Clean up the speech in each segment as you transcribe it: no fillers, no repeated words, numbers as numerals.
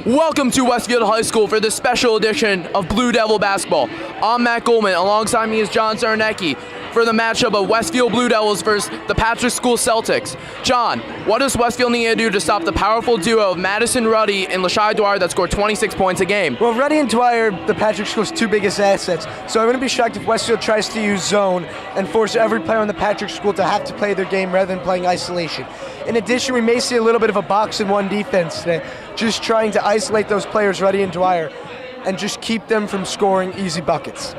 Welcome to Westfield High School for this special edition of Blue Devil basketball. I'm Matt Goldman. Alongside me is John Czarnecki for the matchup of Westfield Blue Devils versus the Patrick School Celtics. John, what does Westfield need to do to stop the powerful duo of Madison Ruddy and Lashai Dwyer that scored 26 points a game? Well, Ruddy and Dwyer, the Patrick School's two biggest assets, so I wouldn't be shocked if Westfield tries to use zone and force every player on the Patrick School to have to play their game rather than playing isolation. In addition, we may see a little bit of a box-and-one defense today, just trying to isolate those players, Ruddy and Dwyer, and just keep them from scoring easy buckets.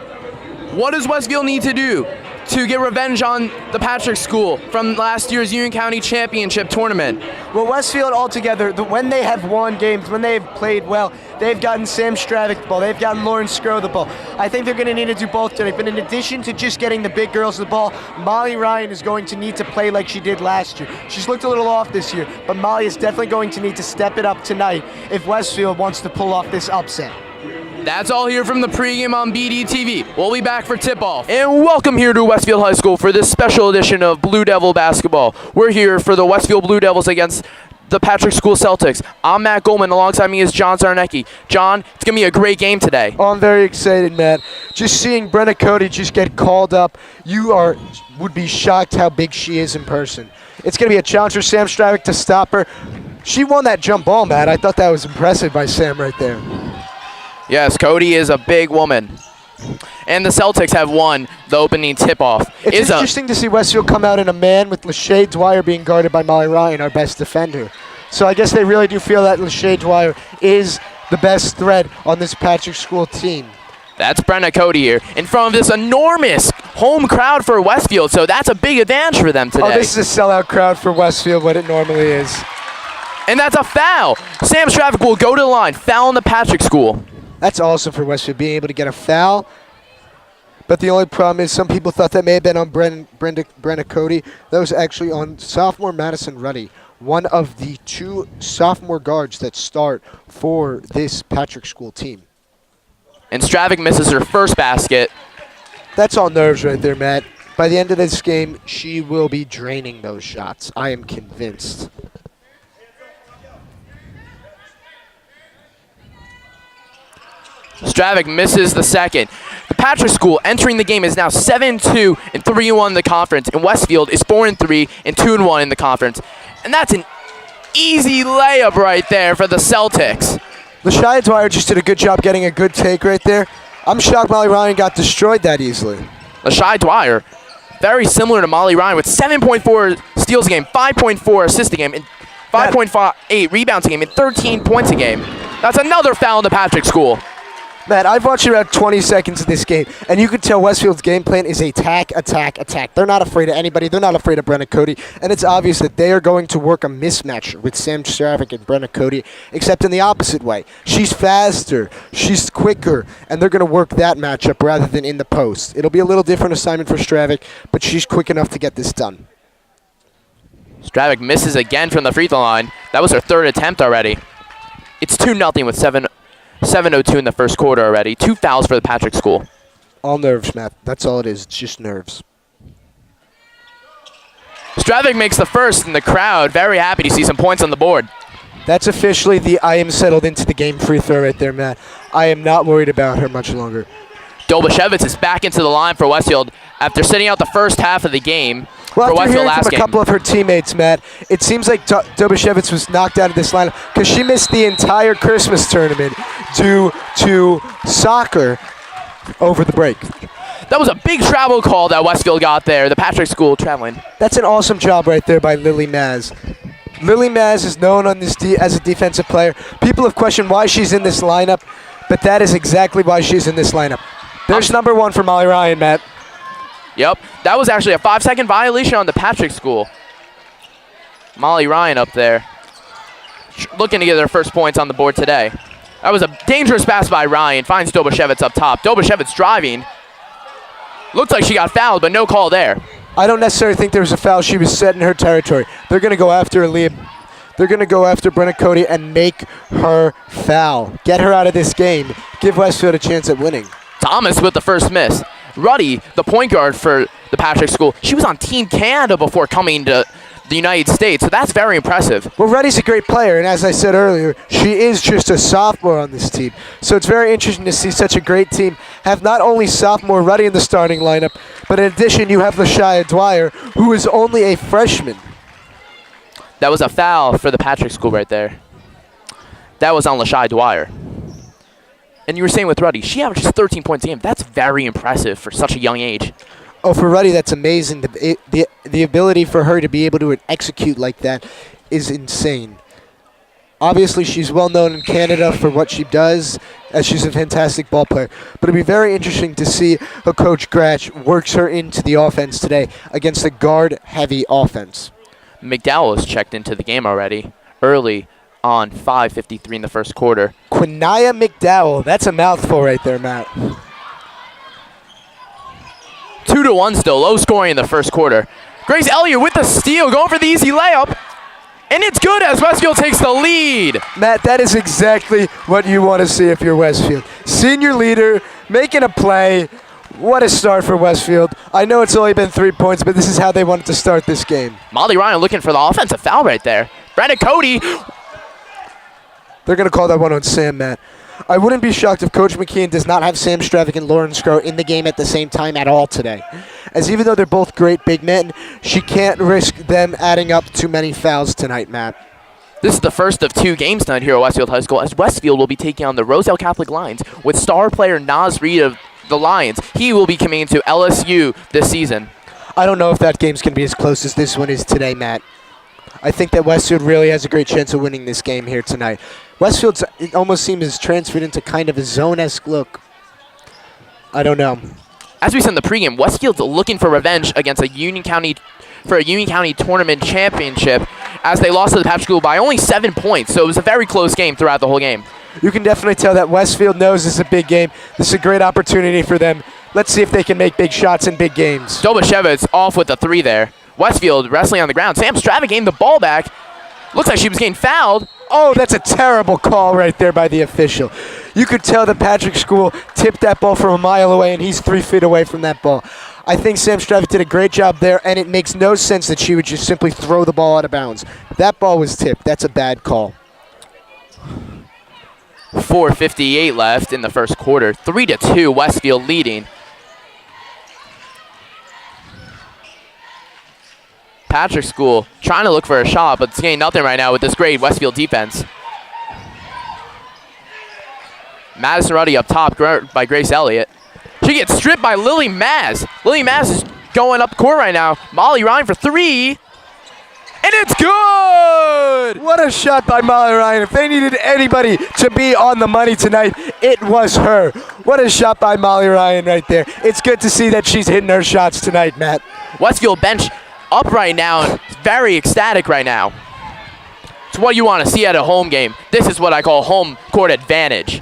What does Westfield need to do to get revenge on the Patrick School from last year's Union County Championship tournament? Well, Westfield altogether, when they have won games, when they've played well, they've gotten Sam Stravic the ball, they've gotten Lauren Skro the ball. I think they're going to need to do both today, but in addition to just getting the big girls the ball, Molly Ryan is going to need to play like she did last year. She's looked a little off this year, but Molly is definitely going to need to step it up tonight if Westfield wants to pull off this upset. That's all here from the pregame on BDTV. We'll be back for tip-off. And welcome here to Westfield High School for this special edition of Blue Devil basketball. We're here for the Westfield Blue Devils against the Patrick School Celtics. I'm Matt Goldman. Alongside me is John Czarnecki. John, it's going to be a great game today. Oh, I'm very excited, Matt. Just seeing Brenna Cody just get called up, would be shocked how big she is in person. It's going to be a challenge for Sam Stravic to stop her. She won that jump ball, Matt. I thought that was impressive by Sam right there. Yes, Cody is a big woman. And the Celtics have won the opening tip-off. It's interesting to see Westfield come out in a man with Lashai Dwyer being guarded by Molly Ryan, our best defender. So I guess they really do feel that Lashai Dwyer is the best threat on this Patrick School team. That's Brenna Cody here in front of this enormous home crowd for Westfield, so that's a big advantage for them today. Oh, this is a sellout crowd for Westfield, what it normally is. And that's a foul. Sam Stravic will go to the line, foul on the Patrick School. That's awesome for Westfield, being able to get a foul. But the only problem is some people thought that may have been on Brenna Cody. That was actually on sophomore Madison Ruddy, one of the two sophomore guards that start for this Patrick School team. And Stravic misses her first basket. That's all nerves right there, Matt. By the end of this game, she will be draining those shots. I am convinced. Stravic misses the second. The Patrick School entering the game is now 7-2 and 3-1 in the conference, and Westfield is 4-3 and 2-1 in the conference. And that's an easy layup right there for the Celtics. Lashai Dwyer just did a good job getting a good take right there. I'm shocked Molly Ryan got destroyed that easily. Lashai Dwyer, very similar to Molly Ryan with 7.4 steals a game, 5.4 assists a game, and 5.8 rebounds a game, and 13 points a game. That's another foul in the Patrick School. Matt, I've watched about 20 seconds of this game, and you can tell Westfield's game plan is attack, attack, attack. They're not afraid of anybody. They're not afraid of Brenna Cody, and it's obvious that they are going to work a mismatch with Sam Stravic and Brenna Cody, except in the opposite way. She's faster, she's quicker, and they're going to work that matchup rather than in the post. It'll be a little different assignment for Stravic, but she's quick enough to get this done. Stravic misses again from the free throw line. That was her third attempt already. It's 2-0 with 7:02 in the first quarter already. 2 fouls for the Patrick School. All nerves, Matt. That's all it is. It's just nerves. Stravic makes the first, and the crowd very happy to see some points on the board. That's officially the I am settled into the game free throw right there, Matt. I am not worried about her much longer. Dobashevitz is back into the line for Westfield after sitting out the first half of the game well, for Westfield last from game. A couple of her teammates, Matt, it seems like Dobashevitz was knocked out of this lineup because she missed the entire Christmas tournament due to soccer over the break. That was a big travel call that Westfield got there, the Patrick School traveling. That's an awesome job right there by Lily Maz. Lily Maz is known on this as a defensive player. People have questioned why she's in this lineup, but that is exactly why she's in this lineup. There's number one for Molly Ryan, Matt. Yep, that was actually a 5-second violation on the Patrick School. Molly Ryan up there, looking to get their first points on the board today. That was a dangerous pass by Ryan, finds Dobashevitz up top. Dobashevitz driving. Looked like she got fouled, but no call there. I don't necessarily think there was a foul. She was set in her territory. They're going to go after Aaliyah. They're going to go after Brenna Cody and make her foul. Get her out of this game. Give Westfield a chance at winning. Thomas with the first miss. Ruddy, the point guard for the Patrick School, she was on Team Canada before coming to the United States, so that's very impressive. Well, Reddy's a great player, and as I said earlier, she is just a sophomore on this team. So it's very interesting to see such a great team have not only sophomore Reddy in the starting lineup, but in addition, you have Lashia Dwyer, who is only a freshman. That was a foul for the Patrick School right there. That was on Lashia Dwyer. And you were saying with Ruddy, she averages 13 points a game. That's very impressive for such a young age. Oh, for Ruddy, that's amazing. The ability for her to be able to execute like that is insane. Obviously, she's well known in Canada for what she does, as she's a fantastic ball player. But it'll be very interesting to see how Coach Gratch works her into the offense today against a guard-heavy offense. McDowell has checked into the game already, early on 5:53 in the first quarter. Quinaya McDowell. That's a mouthful right there, Matt. 2-1 still, low scoring in the first quarter. Grace Elliott with the steal, going for the easy layup. And it's good as Westfield takes the lead. Matt, that is exactly what you want to see if you're Westfield. Senior leader, making a play. What a start for Westfield. I know it's only been 3 points, but this is how they wanted to start this game. Molly Ryan looking for the offensive foul right there. Brandon Cody. They're going to call that one on Sam, Matt. I wouldn't be shocked if Coach McKeon does not have Sam Stravic and Lauren Skro in the game at the same time at all today. As even though they're both great big men, she can't risk them adding up too many fouls tonight, Matt. This is the first of 2 games tonight here at Westfield High School, as Westfield will be taking on the Roselle Catholic Lions with star player Naz Reed of the Lions. He will be coming to LSU this season. I don't know if that game's going to be as close as this one is today, Matt. I think that Westfield really has a great chance of winning this game here tonight. Westfield's, it almost seems, transferred into kind of a zone-esque look. I don't know. As we said in the pregame, Westfield's looking for revenge against a Union County tournament championship, as they lost to the Patrick School by only 7 points. So it was a very close game throughout the whole game. You can definitely tell that Westfield knows this is a big game. This is a great opportunity for them. Let's see if they can make big shots in big games. Dobashevitz off with the 3 there. Westfield wrestling on the ground. Sam Stravic getting the ball back. Looks like she was getting fouled. Oh, that's a terrible call right there by the official. You could tell that Patrick School tipped that ball from a mile away, and he's 3 feet away from that ball. I think Sam Stravic did a great job there, and it makes no sense that she would just simply throw the ball out of bounds. That ball was tipped. That's a bad call. 4:58 left in the first quarter. 3-2, Westfield leading. Patrick School trying to look for a shot, but it's getting nothing right now with this great Westfield defense. Madison Ruddy up top by Grace Elliott. She gets stripped by Lily Maz. Lily Maz is going up court right now. Molly Ryan for 3. And it's good! What a shot by Molly Ryan. If they needed anybody to be on the money tonight, it was her. What a shot by Molly Ryan right there. It's good to see that she's hitting her shots tonight, Matt. Westfield bench up right now and very ecstatic right now. It's what you want to see at a home game. This is what I call home court advantage.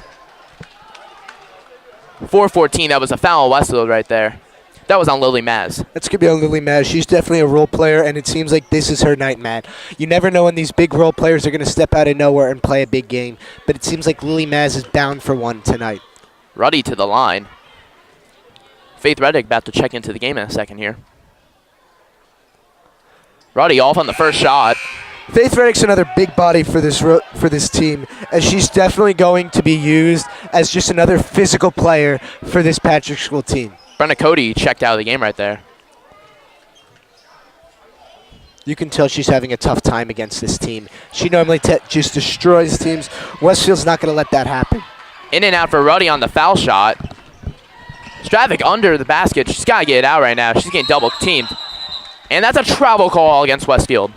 4:14, that was a foul on Westfield right there. That was on Lily Maz. That's going to be on Lily Maz. She's definitely a role player, and it seems like this is her night, Matt. You never know when these big role players are going to step out of nowhere and play a big game, but it seems like Lily Maz is bound for one tonight. Ruddy to the line. Faith Reddick about to check into the game in a second here. Ruddy off on the first shot. Faith Reddick's another big body for this team, as she's definitely going to be used as just another physical player for this Patrick School team. Brenda Cody checked out of the game right there. You can tell she's having a tough time against this team. She normally just destroys teams. Westfield's not going to let that happen. In and out for Ruddy on the foul shot. Stravic under the basket. She's got to get it out right now. She's getting double teamed. And that's a travel call against Westfield.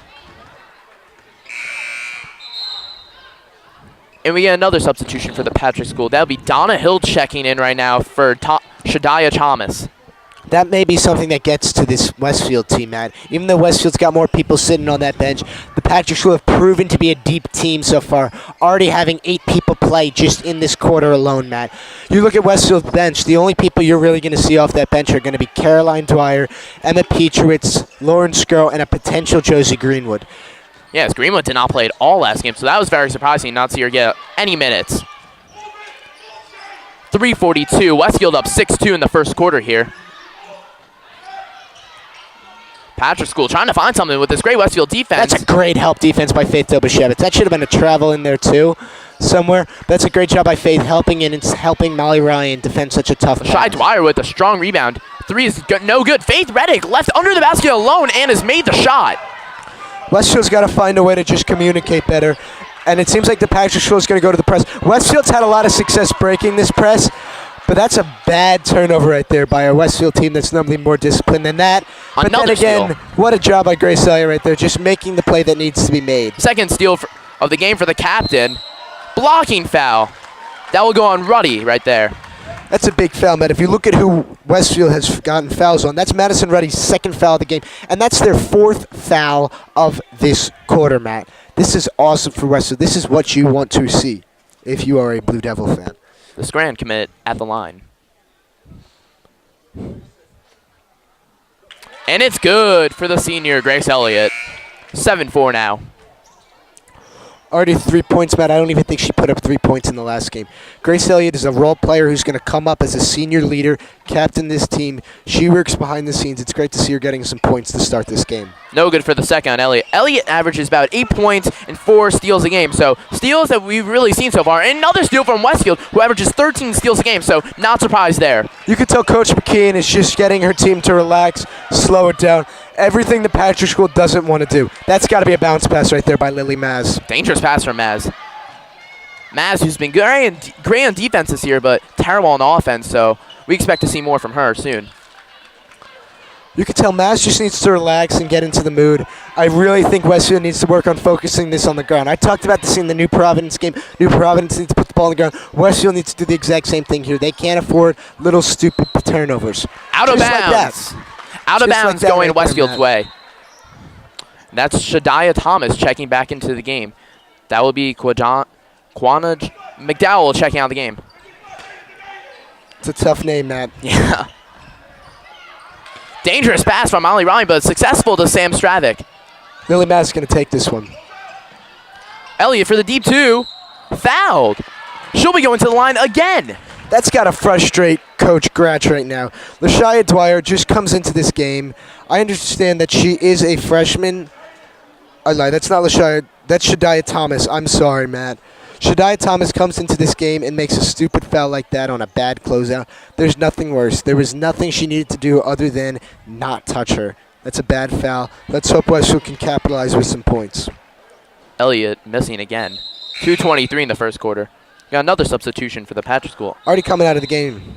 And we get another substitution for the Patrick School. That'll be Donna Hill checking in right now for Shadiah Thomas. That may be something that gets to this Westfield team, Matt. Even though Westfield's got more people sitting on that bench, the Patrick School have proven to be a deep team so far, already having 8 people play just in this quarter alone, Matt. You look at Westfield's bench, the only people you're really going to see off that bench are going to be Caroline Dwyer, Emma Petrowitz, Lauren Skro, and a potential Josie Greenwood. Yes, Greenwood did not play at all last game, so that was very surprising not to see her get any minutes. 3:42, Westfield up 6-2 in the first quarter here. Patrick School trying to find something with this great Westfield defense. That's a great help defense by Faith Dobashevitz. That should have been a travel in there too, somewhere. That's a great job by Faith helping in and helping Molly Ryan defend such a tough Shy pass. Dwyer with a strong rebound. Three is no good. Faith Reddick left under the basket alone and has made the shot. Westfield's got to find a way to just communicate better. And it seems like the Patrick School is going to go to the press. Westfield's had a lot of success breaking this press, but that's a bad turnover right there by a Westfield team that's normally more disciplined than that. But Another then again, steal. what a job by Grace Elliott right there, just making the play that needs to be made. Second steal of the game for the captain. Blocking foul. That will go on Ruddy right there. That's a big foul, Matt. If you look at who Westfield has gotten fouls on, that's Madison Ruddy's second foul of the game, and that's their fourth foul of this quarter, Matt. This is awesome for Westfield. This is what you want to see if you are a Blue Devil fan. The Scranton commit at the line. And it's good for the senior, Grace Elliott. 7-4 now. Already 3 points, Matt. I don't even think she put up 3 points in the last game. Grace Elliott is a role player who's going to come up as a senior leader, captain this team. She works behind the scenes. It's great to see her getting some points to start this game. No good for the second on Elliott. Elliott averages about 8 points and 4 steals a game. So steals that we've really seen so far. And another steal from Westfield, who averages 13 steals a game. So not surprised there. You can tell Coach McKeon is just getting her team to relax, slow it down. Everything the Patrick School doesn't want to do. That's got to be a bounce pass right there by Lily Maz. Dangerous pass from Maz. Maz, who's been great on defense this year, but terrible on offense. So we expect to see more from her soon. You can tell Maz just needs to relax and get into the mood. I really think Westfield needs to work on focusing this on the ground. I talked about this in the New Providence game. New Providence needs to put the ball on the ground. Westfield needs to do the exact same thing here. They can't afford little stupid turnovers. Out of Just like bounds. that. Out of Just like bounds that going right there, Westfield's Matt. way. That's Shadiah Thomas checking back into the game. That will be Quana McDowell checking out the game. It's a tough name, Matt. Yeah. Dangerous pass from Molly Ryan, but successful to Sam Stravik. Lily Maz is going to take this one. Elliott for the deep two. Fouled. She'll be going to the line again. That's got to frustrate Coach Gratch right now. LaShia Dwyer just comes into this game. I understand that she is a freshman. I lied. That's not LaShia. That's Shadiah Thomas. I'm sorry, Matt. Shadiah Thomas comes into this game and makes a stupid foul like that on a bad closeout. There's nothing worse. There was nothing she needed to do other than not touch her. That's a bad foul. Let's hope Westfield can capitalize with some points. Elliott missing again. 2:23 in the first quarter. Got another substitution for the Patrick School. Already coming out of the game.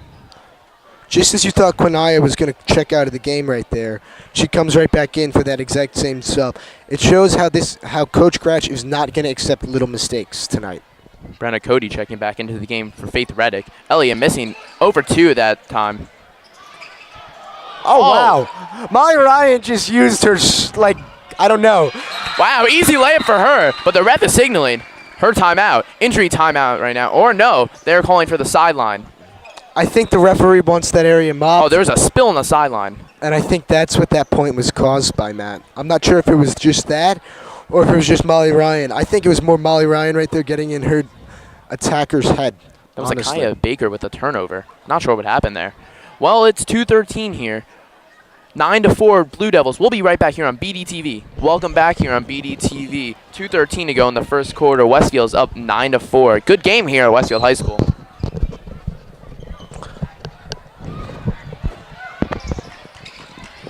Just as you thought Quinaya was going to check out of the game right there, she comes right back in for that exact same sub. It shows how Coach Gratch is not going to accept little mistakes tonight. Brenna Cody checking back into the game for Faith Reddick. Elliott missing over 2 that time. Oh, wow. Molly Ryan just used her, I don't know. Wow, easy layup for her, but the ref is signaling her timeout. Injury timeout right now. Or no, they're calling for the sideline. I think the referee wants that area mobbed. Oh, there was a spill on the sideline. And I think that's what that point was caused by, Matt. I'm not sure if it was just that or if it was just Molly Ryan. I think it was more Molly Ryan right there getting in her attacker's head. That was honestly. Akaya Baker with a turnover. Not sure what happened there. Well, it's 2:13 here. 9-4 Blue Devils. We'll be right back here on BDTV. Welcome back here on BDTV. 2:13 to go in the first quarter. Westfield's up 9-4. Good game here at Westfield High School.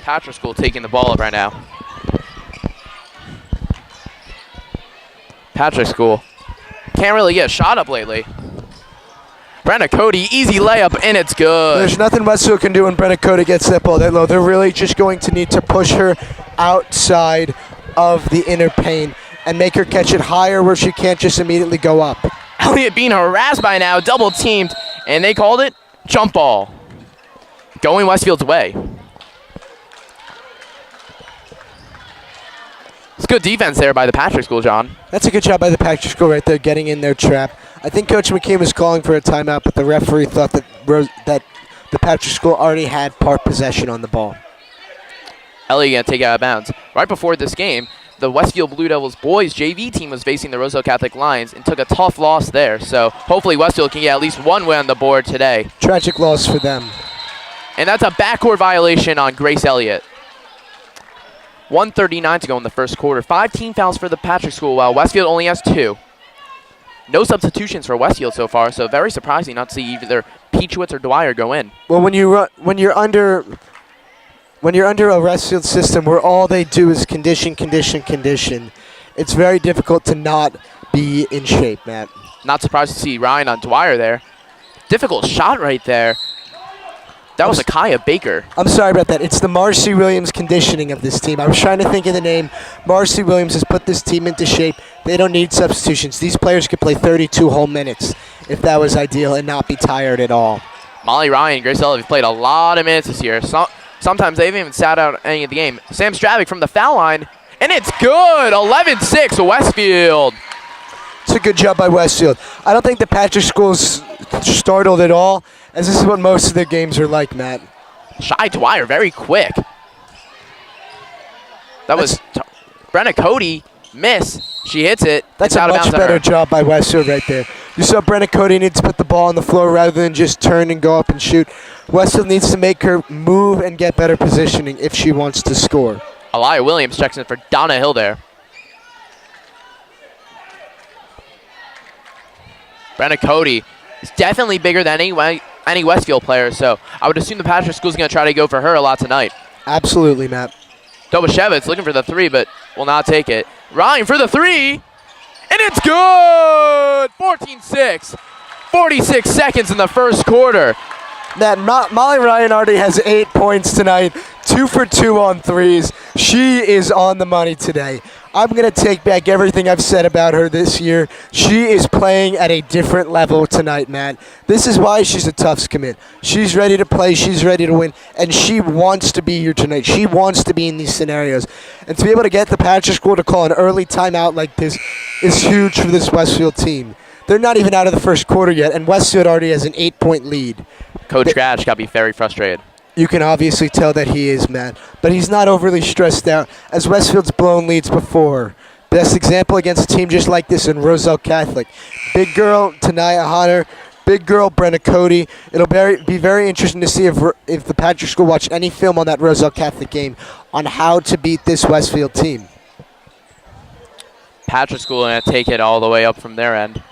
Patrick School taking the ball up right now. Patrick School can't really get a shot up lately. Brenna Cody, easy layup, and it's good. There's nothing Westfield can do when Brenna Cody gets that ball that low. They're really just going to need to push her outside of the inner paint and make her catch it higher where she can't just immediately go up. Elliott being harassed by now, double teamed, and they called it jump ball. Going Westfield's way. It's good defense there by the Patrick School, John. That's a good job by the Patrick School right there, getting in their trap. I think Coach McKean was calling for a timeout, but the referee thought that the Patrick School already had part possession on the ball. Elliott going to take it out of bounds. Right before this game, the Westfield Blue Devils boys JV team was facing the Roseville Catholic Lions and took a tough loss there. So hopefully Westfield can get at least one win on the board today. Tragic loss for them. And that's a backcourt violation on Grace Elliott. 1:39 to go in the first quarter. 5 team fouls for the Patrick School, while Westfield only has 2. No substitutions for Westfield so far, so very surprising not to see either Peachwitz or Dwyer go in. Well, when you're under a Westfield system where all they do is condition, it's very difficult to not be in shape, Matt. Not surprised to see Ryan on Dwyer there. Difficult shot right there. That was Akaya Baker. I'm sorry about that. It's the Marcy Williams conditioning of this team. I was trying to think of the name. Marcy Williams has put this team into shape. They don't need substitutions. These players could play 32 whole minutes if that was ideal and not be tired at all. Molly Ryan and Grace Ella have played a lot of minutes this year. Sometimes they haven't even sat out any of the game. Sam Stravic from the foul line, and it's good. 11-6 Westfield. It's a good job by Westfield. I don't think the Patrick School's startled at all, as this is what most of their games are like, Matt. Shy Dwyer, very quick. That was Brenna Cody, miss. She hits it. That's a much better job by Westfield right there. You saw Brenna Cody needs to put the ball on the floor rather than just turn and go up and shoot. Westfield needs to make her move and get better positioning if she wants to score. Aliyah Williams checks in for Donna Hill there. Brenna Cody is definitely bigger than any Westfield player, so I would assume the Patrick School's going to try to go for her a lot tonight. Absolutely, Matt. Dobashevitz looking for the 3, but will not take it. Ryan for the 3, and it's good! 14-6. 46 seconds in the first quarter. Matt, Molly Ryan already has 8 points tonight, 2 for 2 on threes. She is on the money today. I'm going to take back everything I've said about her this year. She is playing at a different level tonight, Matt. This is why she's a Tufts commit. She's ready to play, she's ready to win, and she wants to be here tonight. She wants to be in these scenarios. And to be able to get the Patrick School to call an early timeout like this is huge for this Westfield team. They're not even out of the first quarter yet, and Westfield already has an 8-point lead. Coach Gratch got to be very frustrated. You can obviously tell that he is, Matt. But he's not overly stressed out, as Westfield's blown leads before. Best example against a team just like this in Roselle Catholic. Big girl, Tanaya Hunter. Big girl, Brenna Cody. It'll be very interesting to see if the Patrick School watched any film on that Roselle Catholic game on how to beat this Westfield team. Patrick School going to take it all the way up from their end.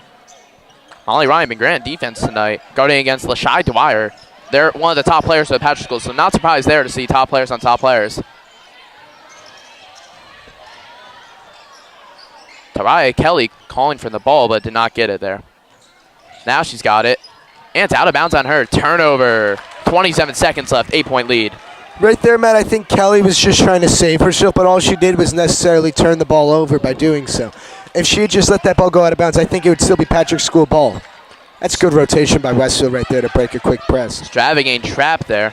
Molly Ryan been great defense tonight, guarding against Lashai Dwyer. They're one of the top players for the Patrick School, so not surprised there to see top players on top players. Taraya Kelly calling for the ball, but did not get it there. Now she's got it, and it's out of bounds on her. Turnover. 27 seconds left, 8-point lead. Right there, Matt, I think Kelly was just trying to save herself, but all she did was necessarily turn the ball over by doing so. If she had just let that ball go out of bounds, I think it would still be Patrick School ball. That's good rotation by Westfield right there to break a quick press. Stravagane trapped there.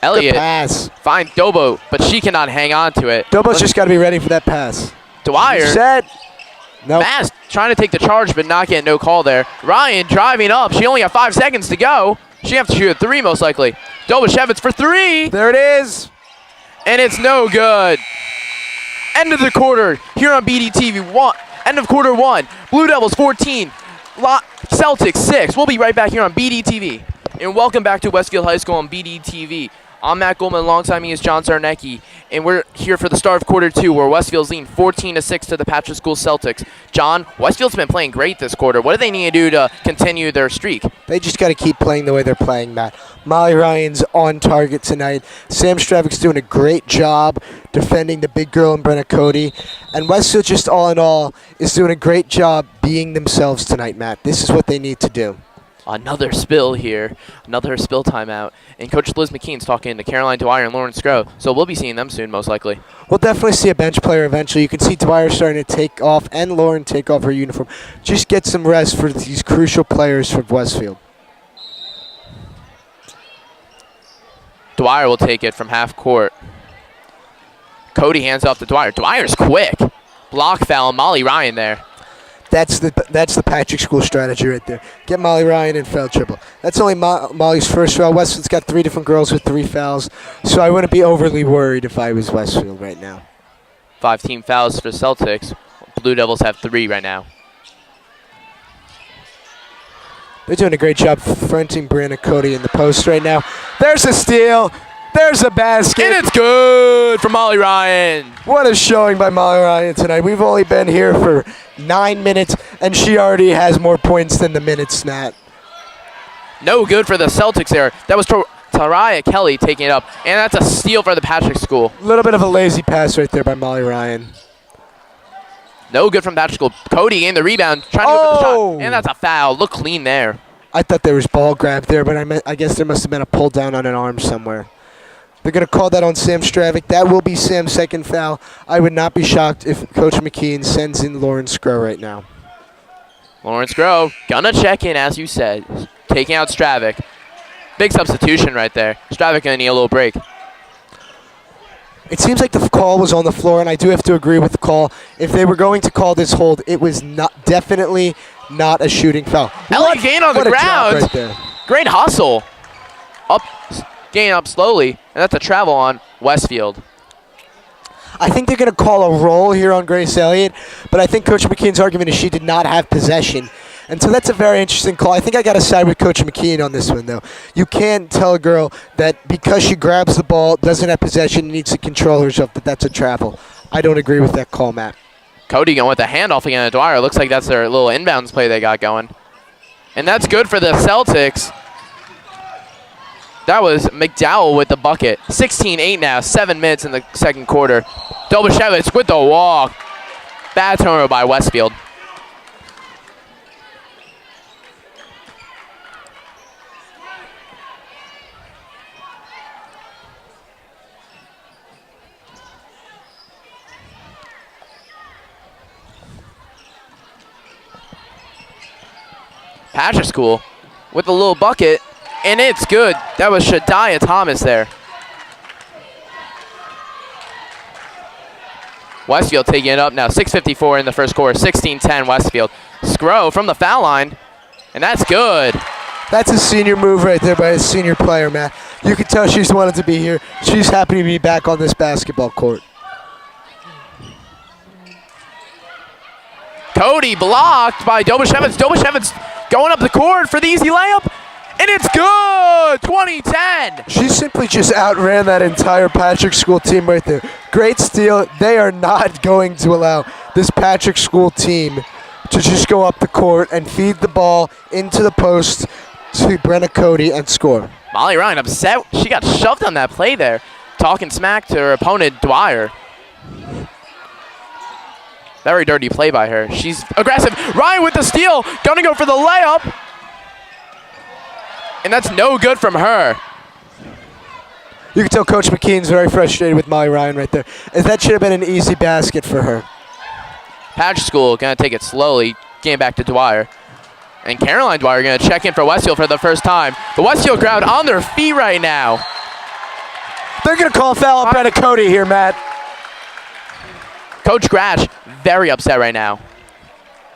Elliott find Dobo, but she cannot hang on to it. Dobo's just got to be ready for that pass. Dwyer. Set. Nope. Mass trying to take the charge, but not getting no call there. Ryan driving up. She only got 5 seconds to go. She have to shoot a 3 most likely. Dobashevitz for 3. There it is. And it's no good. End of the quarter here on BDTV. End of quarter 1. Blue Devils 14. Celtics 6. We'll be right back here on BDTV. And welcome back to Westfield High School on BDTV. I'm Matt Goldman, alongside me is John Czarnecki, and we're here for the start of quarter 2, where Westfield's leading 14-6 to the Patrick School Celtics. John, Westfield's been playing great this quarter. What do they need to do to continue their streak? They just got to keep playing the way they're playing, Matt. Molly Ryan's on target tonight. Sam Stravic's doing a great job defending the big girl and Brenna Cody. And Westfield, just all in all, is doing a great job being themselves tonight, Matt. This is what they need to do. Another spill here, another spill timeout. And Coach Liz McKean's talking to Caroline Dwyer and Lauren Scrow, so we'll be seeing them soon, most likely. We'll definitely see a bench player eventually. You can see Dwyer starting to take off and Lauren take off her uniform. Just get some rest for these crucial players for Westfield. Dwyer will take it from half court. Cody hands off to Dwyer. Dwyer's quick. Block foul, Molly Ryan there. That's the Patrick School strategy right there. Get Molly Ryan in foul trouble. That's only Molly's first foul. Westfield's got 3 different girls with 3 fouls, so I wouldn't be overly worried if I was Westfield right now. 5 team fouls for Celtics. Blue Devils have 3 right now. They're doing a great job fronting Brianna Cody in the post right now. There's a steal. There's a basket. And it's good for Molly Ryan. What a showing by Molly Ryan tonight. We've only been here for 9 minutes, and she already has more points than the minutes, Matt. No good for the Celtics there. That was Tariah Kelly taking it up, and that's a steal for the Patrick School. A little bit of a lazy pass right there by Molly Ryan. No good from Patrick School. Cody gained the rebound, trying to go for the shot, and that's a foul. Look clean there. I thought there was ball grab there, but I guess there must have been a pull down on an arm somewhere. They're going to call that on Sam Stravic. That will be Sam's second foul. I would not be shocked if Coach McKeon sends in Lauren Skro right now. Lauren Skro gonna check in, as you said, taking out Stravic. Big substitution right there. Stravic gonna need a little break. It seems like the call was on the floor, and I do have to agree with the call. If they were going to call this hold, it was definitely not a shooting foul. Ellie Gain on the ground. Right there. Great hustle. Gain up slowly, and that's a travel on Westfield. I think they're going to call a roll here on Grace Elliott, but I think Coach McKeon's argument is she did not have possession. And so that's a very interesting call. I think I got to side with Coach McKeon on this one, though. You can't tell a girl that because she grabs the ball, doesn't have possession, needs to control herself, that that's a travel. I don't agree with that call, Matt. Cody going with the handoff again to Dwyer. Looks like that's their little inbounds play they got going. And that's good for the Celtics. That was McDowell with the bucket. 16-8 now, 7 minutes in the second quarter. Dobashevich with the walk. Bad turnover by Westfield. Patrick School with a little bucket, and it's good. That was Shadiah Thomas there. Westfield taking it up now. 6:54 in the first quarter. 16-10 Westfield. Skro from the foul line, and that's good. That's a senior move right there by a senior player, Matt. You can tell she's wanted to be here. She's happy to be back on this basketball court. Cody blocked by Dobashevich. Dobashevich going up the court for the easy layup, and it's good. 20-10. She simply just outran that entire Patrick School team right there. Great steal. They are not going to allow this Patrick School team to just go up the court and feed the ball into the post to Brenna Cody and score. Molly Ryan upset. She got shoved on that play there, talking smack to her opponent, Dwyer. Very dirty play by her. She's aggressive. Ryan with the steal. Gonna go for the layup. And that's no good from her. You can tell Coach McKeon's very frustrated with Molly Ryan right there, as that should have been an easy basket for her. Patrick School gonna take it slowly, getting back to Dwyer. And Caroline Dwyer gonna check in for Westfield for the first time. The Westfield crowd on their feet right now. They're gonna call a foul on Brenna Cody here, Matt. Coach Gratch very upset right now.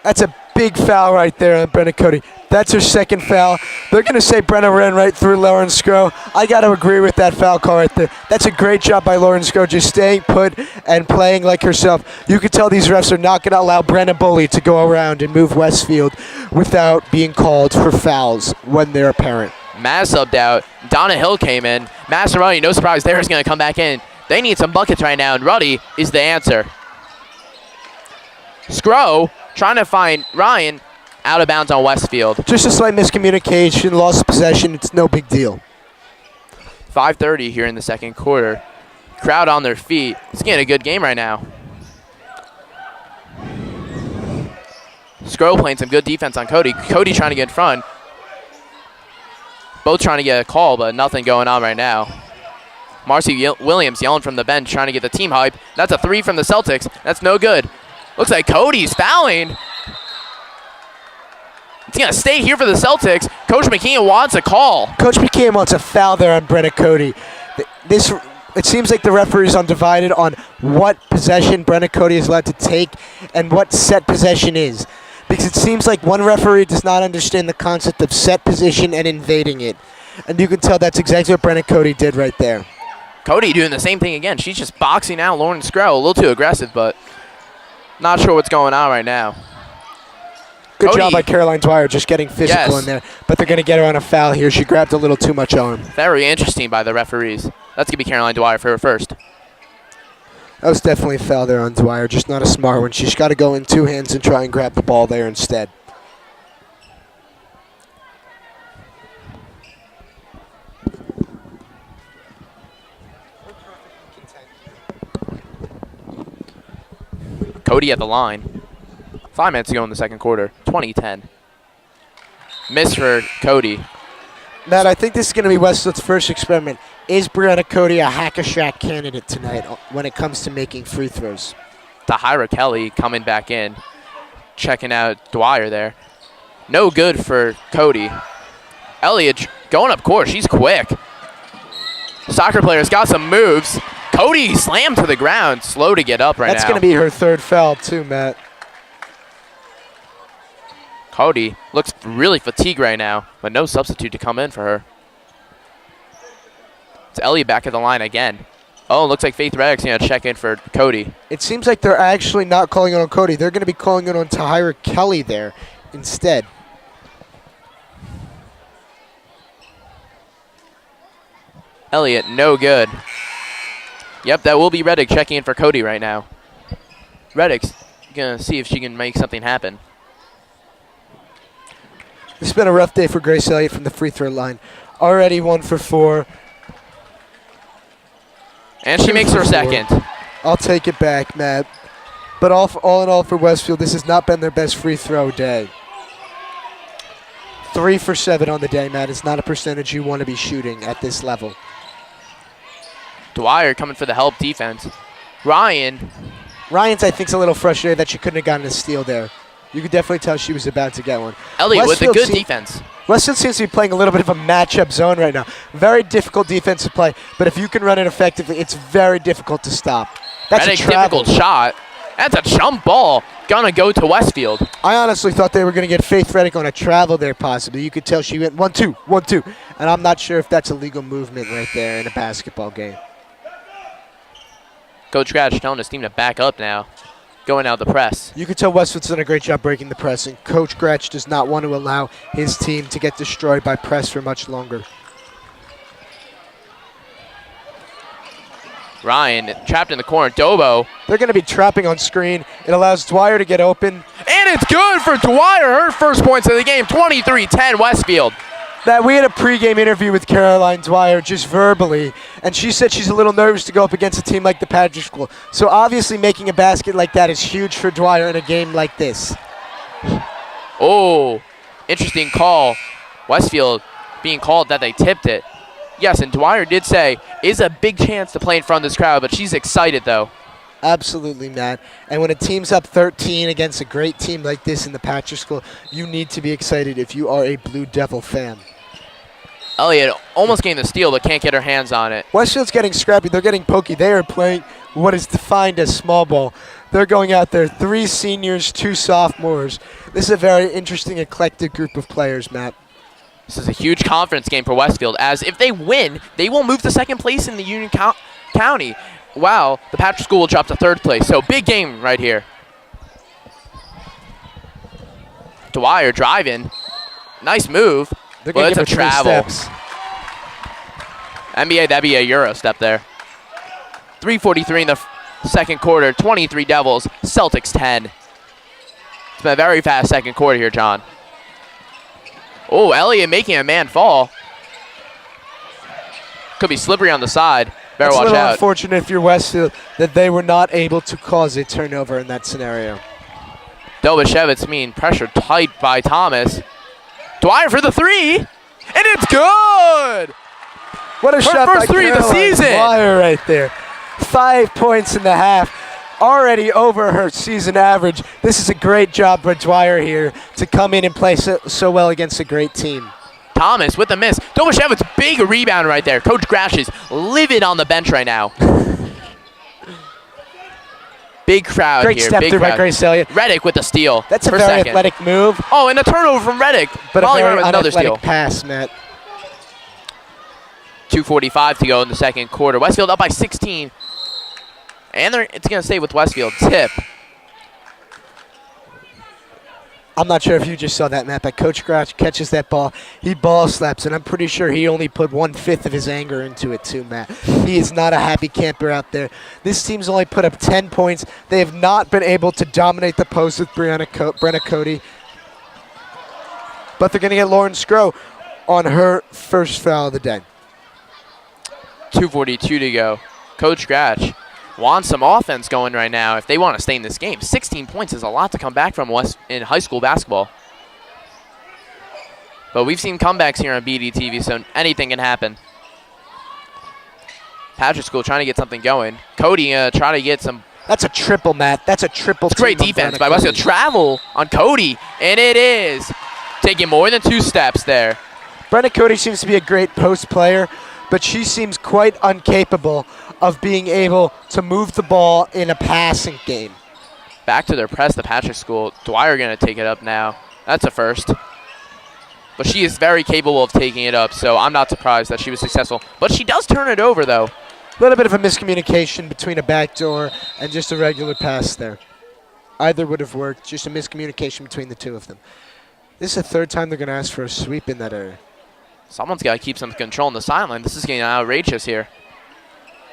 That's a big foul right there on Brenna Cody. That's her second foul. They're going to say Brenna ran right through Lauren Skro. I got to agree with that foul call right there. That's a great job by Lauren Skro, just staying put and playing like herself. You can tell these refs are not going to allow Brenna Bully to go around and move Westfield without being called for fouls when they're apparent. Maz subbed out. Donna Hill came in. Massaroni, no surprise there, is going to come back in. They need some buckets right now, and Ruddy is the answer. Skro trying to find Ryan out of bounds on Westfield. Just a slight miscommunication, lost possession. It's no big deal. 5:30 here in the second quarter. Crowd on their feet. It's getting a good game right now. Skro playing some good defense on Cody. Cody trying to get in front. Both trying to get a call, but nothing going on right now. Marcy Williams yelling from the bench, trying to get the team hype. That's a three from the Celtics. That's no good. Looks like Cody's fouling. It's going to stay here for the Celtics. Coach McKeon wants a call. Coach McKeon wants a foul there on Brenna Cody. It seems like the referee's undivided on what possession Brenna Cody is allowed to take and what set possession is. Because it seems like one referee does not understand the concept of set position and invading it. And you can tell that's exactly what Brenna Cody did right there. Cody doing the same thing again. She's just boxing out Lauren Skro. A little too aggressive, but not sure what's going on right now. Good job by Caroline Dwyer just getting physical in there. But they're going to get her on a foul here. She grabbed a little too much arm. Very interesting by the referees. That's going to be Caroline Dwyer for her first. That was definitely a foul there on Dwyer, just not a smart one. She's got to go in two hands and try and grab the ball there instead. Cody at the line. 5 minutes to go in the second quarter. 20-10. Miss for Cody. Matt, I think this is going to be Westfield's first experiment. Is Brianna Cody a hack-a-shack candidate tonight when it comes to making free throws? Tahira Kelly coming back in. Checking out Dwyer there. No good for Cody. Elliott going up court. She's quick. Soccer player's got some moves. Cody slammed to the ground. Slow to get up right now. That's going to be her third foul too, Matt. Cody looks really fatigued right now, but no substitute to come in for her. It's Ellie back at the line again. Oh, looks like Faith Reddick's going to check in for Cody. It seems like they're actually not calling it on Cody. They're going to be calling it on Tahira Kelly there instead. Elliott, no good. Yep, that will be Reddick checking in for Cody right now. Reddick's going to see if she can make something happen. It's been a rough day for Grace Elliott from the free throw line. Already 1 for 4. And she makes her second. I'll take it back, Matt. But all in all for Westfield, this has not been their best free throw day. 3 for 7 on the day, Matt. It's not a percentage you want to be shooting at this level. Dwyer coming for the help defense. Ryan's, I think, is a little frustrated that she couldn't have gotten a steal there. You could definitely tell she was about to get one. Elliott with a good defense. Westfield seems to be playing a little bit of a matchup zone right now. Very difficult defense to play, but if you can run it effectively, it's very difficult to stop. That's a difficult shot. That's a jump ball. Gonna go to Westfield. I honestly thought they were going to get Faith Reddick on a travel there possibly. You could tell she went 1-2, 1-2. And I'm not sure if that's a legal movement right there in a basketball game. Coach Gratch telling his team to back up now. Going out the press. You could tell Westfield's done a great job breaking the press, and Coach Gratch does not want to allow his team to get destroyed by press for much longer. Ryan trapped in the corner. Dobo. They're going to be trapping on screen. It allows Dwyer to get open. And it's good for Dwyer. Her first points of the game. 23-10 Westfield. That we had a pregame interview with Caroline Dwyer just verbally, and she said she's a little nervous to go up against a team like the Patrick School. So obviously making a basket like that is huge for Dwyer in a game like this. Oh, interesting call. Westfield being called that they tipped it. Yes, and Dwyer did say, is a big chance to play in front of this crowd, but she's excited though. Absolutely, Matt. And when a team's up 13 against a great team like this in the Patrick School, you need to be excited if you are a Blue Devil fan. Elliott almost getting the steal, but can't get her hands on it. Westfield's getting scrappy. They're getting pokey. They are playing what is defined as small ball. They're going out there, 3 seniors, 2 sophomores. This is a very interesting, eclectic group of players, Matt. This is a huge conference game for Westfield, as if they win, they will move to second place in the Union County. Wow, the Patrick School will drop to third place. So big game right here. Dwyer driving. Nice move. Well, it's a travel. NBA, that'd be a Euro step there. 3:43 in the second quarter. 23 Devils, Celtics 10. It's been a very fast second quarter here, John. Oh, Elliott making a man fall. Could be slippery on the side. Better watch out. It's a little unfortunate if you're Westfield that they were not able to cause a turnover in that scenario. Dobashevitz mean pressure tight by Thomas. Dwyer for the 3, and it's good! What a shot by first 3 of the season. Dwyer right there. 5 points in the half, already over her season average. This is a great job by Dwyer here to come in and play so well against a great team. Thomas with the miss. Dobashevitz, big rebound right there. Coach Grash is livid on the bench right now. Big crowd great here. Great step big through crowd. by Grace Elliott. Reddick with the steal. That's a very second. athletic move. Oh, and a turnover from Reddick. But Molly a very with another steal. pass, Matt. 2:45 to go in the second quarter. Westfield up by 16. And it's going to stay with Westfield. Tip. I'm not sure if you just saw that, Matt, but Coach Grouch catches that ball. He ball slaps, and I'm pretty sure he only put 1/5 of his anger into it too, Matt. He is not a happy camper out there. This team's only put up 10 points. They have not been able to dominate the post with Brenna Cody. But they're going to get Lauren Scrow on her first foul of the day. 2:42 to go. Coach Gratch wants some offense going right now if they want to stay in this game. 16 points is a lot to come back from in high school basketball. But we've seen comebacks here on BDTV, so anything can happen. Patrick School trying to get something going. Cody trying to get some. That's a triple, Matt. That's a triple. It's great defense by Westfield. Travel on Cody, and it is. Taking more than 2 steps there. Brenna Cody seems to be a great post player, but she seems quite incapable of being able to move the ball in a passing game. Back to their press, the Patrick School. Dwyer going to take it up now. That's a first. But she is very capable of taking it up, so I'm not surprised that she was successful. But she does turn it over, though. A little bit of a miscommunication between a backdoor and just a regular pass there. Either would have worked, just a miscommunication between the two of them. This is the 3rd time they're going to ask for a sweep in that area. Someone's got to keep some control on the sideline. This is getting outrageous here.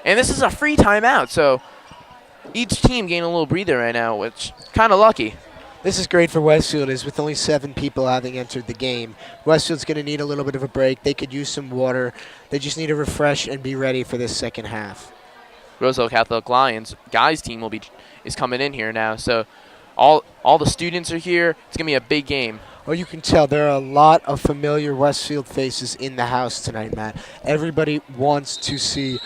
And this is a free timeout, so each team getting a little breather right now, which kind of lucky. This is great for Westfield, is with only 7 people having entered the game. Westfield's going to need a little bit of a break. They could use some water. They just need to refresh and be ready for this second half. Roseville Catholic Lions guys team is coming in here now, so all the students are here. It's going to be a big game. Well, you can tell there are a lot of familiar Westfield faces in the house tonight, Matt. Everybody wants to see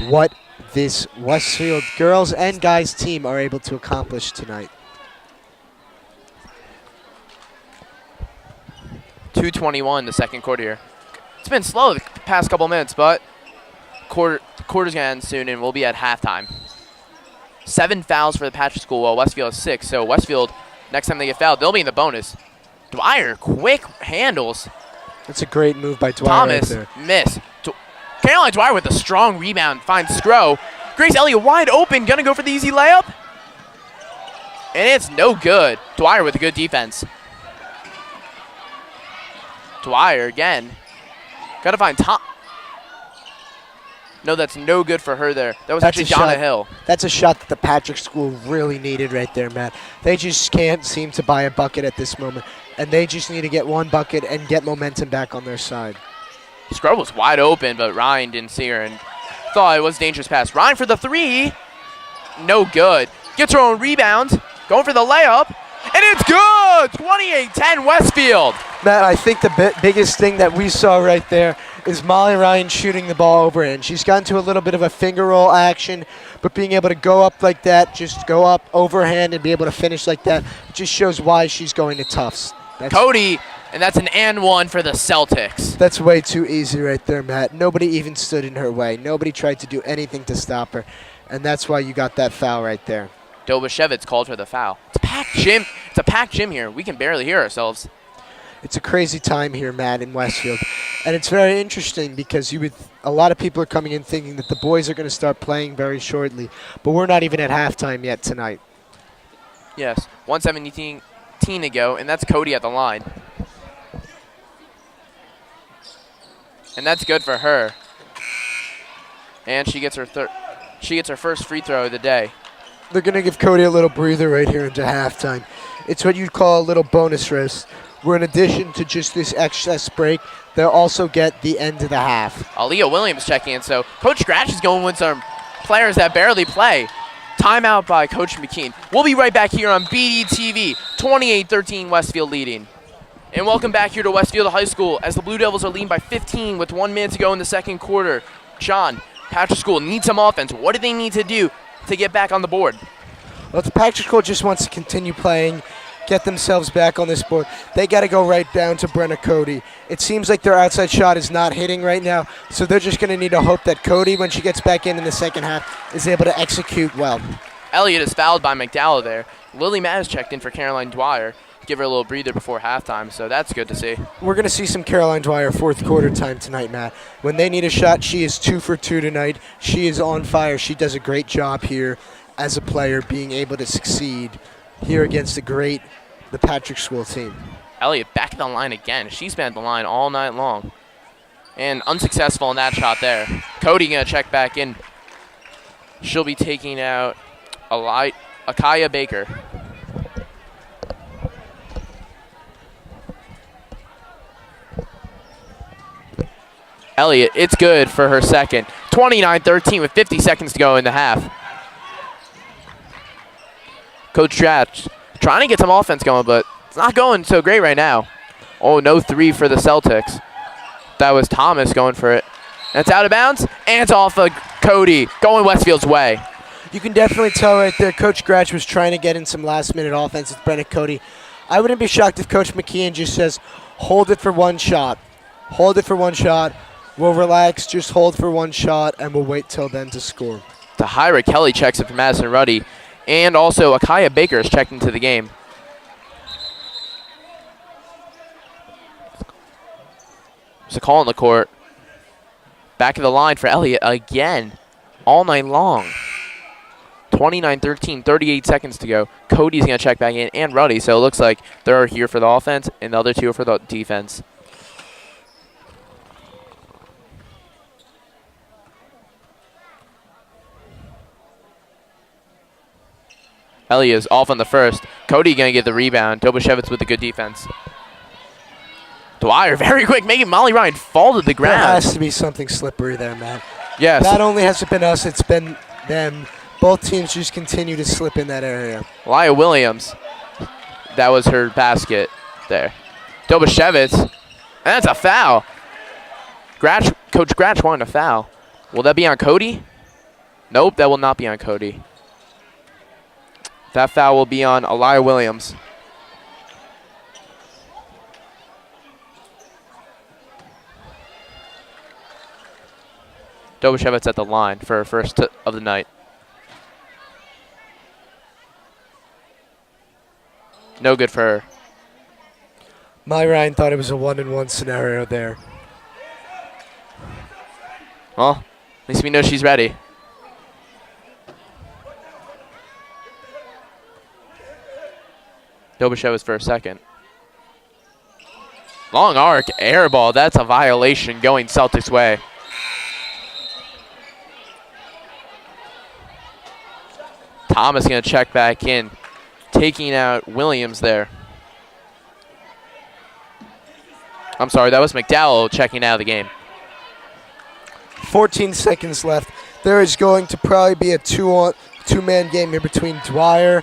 what this Westfield girls and guys team are able to accomplish tonight. 2:21 the second quarter here. It's been slow the past couple minutes, but quarter's going to end soon, and we'll be at halftime. 7 fouls for the Patrick School, while Westfield has 6. So Westfield, next time they get fouled, they'll be in the bonus. Dwyer, quick handles. That's a great move by Dwyer. Thomas, right there. miss. Caroline Dwyer with a strong rebound, finds Scrow. Grace Elliott wide open, gonna go for the easy layup. And it's no good. Dwyer with a good defense. Dwyer again. Gotta find Tom. No, that's no good for her there. That was actually Donna Hill. That's a shot that the Patrick School really needed right there, Matt. They just can't seem to buy a bucket at this moment, and they just need to get one bucket and get momentum back on their side. Scrub was wide open, but Ryan didn't see her and thought it was a dangerous pass. Ryan for the 3. No good. Gets her own rebound. Going for the layup. And it's good! 28-10 Westfield. Matt, I think the biggest thing that we saw right there is Molly Ryan shooting the ball overhand. She's gotten to a little bit of a finger roll action, but being able to go up like that, just go up overhand and be able to finish like that, just shows why she's going to Tufts. Cody, and that's an and 1 for the Celtics. That's way too easy right there, Matt. Nobody even stood in her way. Nobody tried to do anything to stop her, and that's why you got that foul right there. Dobashevitz called for the foul. It's a packed gym. It's a packed gym here. We can barely hear ourselves. It's a crazy time here, Matt, in Westfield. And it's very interesting because a lot of people are coming in thinking that the boys are going to start playing very shortly. But we're not even at halftime yet tonight. Yes, 1:17 to go, and that's Cody at the line. And that's good for her. And she gets her first free throw of the day. They're going to give Cody a little breather right here into halftime. It's what you'd call a little bonus rest, where in addition to just this excess break, they'll also get the end of the half. Aaliyah Williams checking in, so Coach Scratch is going with some players that barely play. Timeout by Coach McKean. We'll be right back here on BDTV, 28-13 Westfield leading. And welcome back here to Westfield High School as the Blue Devils are leading by 15 with 1 minute to go in the second quarter. John, Patrick School needs some offense. What do they need to do to get back on the board? Well, if the Patrick School just wants to continue playing, get themselves back on this board, they got to go right down to Brenna Cody. It seems like their outside shot is not hitting right now, so they're just going to need to hope that Cody, when she gets back in the second half, is able to execute well. Elliott is fouled by McDowell there. Lily Matt is checked in for Caroline Dwyer. Give her a little breather before halftime, so that's good to see. We're going to see some Caroline Dwyer fourth quarter time tonight, Matt. When they need a shot, she is 2 for 2 tonight. She is on fire. She does a great job here as a player, being able to succeed here against a great the Patrick School team. Elliott back at the line again. She's been at the line all night long. And unsuccessful in that shot there. Cody going to check back in. She'll be taking out Akaya Baker. Elliott, it's good for her second. 29-13 with 50 seconds to go in the half. Coach Stratch trying to get some offense going, but it's not going so great right now. Oh, no three for the Celtics. That was Thomas going for it. And it's out of bounds, and it's off of Cody, going Westfield's way. You can definitely tell right there Coach Gratch was trying to get in some last-minute offense with Brenna Cody. I wouldn't be shocked if Coach McKeon just says, hold it for one shot. Hold it for one shot. We'll relax, just hold for one shot, and we'll wait till then to score. Tahira Kelly checks it for Madison Ruddy, and also Akaya Baker is checked into the game. There's a call on the court. Back of the line for Elliott again, all night long. 29-13, 38 seconds to go. Cody's going to check back in, and Ruddy, so it looks like they're here for the offense, and the other two are for the defense. Elliott is off on the first. Cody going to get the rebound. Dobashevitz with a good defense. Dwyer, very quick, making Molly Ryan fall to the ground. There has to be something slippery there, Matt. Yes. Not only has it been us, it's been them. Both teams just continue to slip in that area. Lya Williams, that was her basket there. Dobashevitz, and that's a foul. Coach Gratch wanted a foul. Will that be on Cody? Nope, that will not be on Cody. That foul will be on Lya Williams. Dobashevitz at the line for her first of the night. No good for her. Molly Ryan thought it was a 1-and-1 scenario there. Well, at least we know she's ready. Dobashevitz for a second. Long arc, air ball. That's a violation going Celtics' way. Thomas going to check back in, taking out Williams there. I'm sorry, that was McDowell checking out of the game. 14 seconds left. There is going to probably be a two-man game here between Dwyer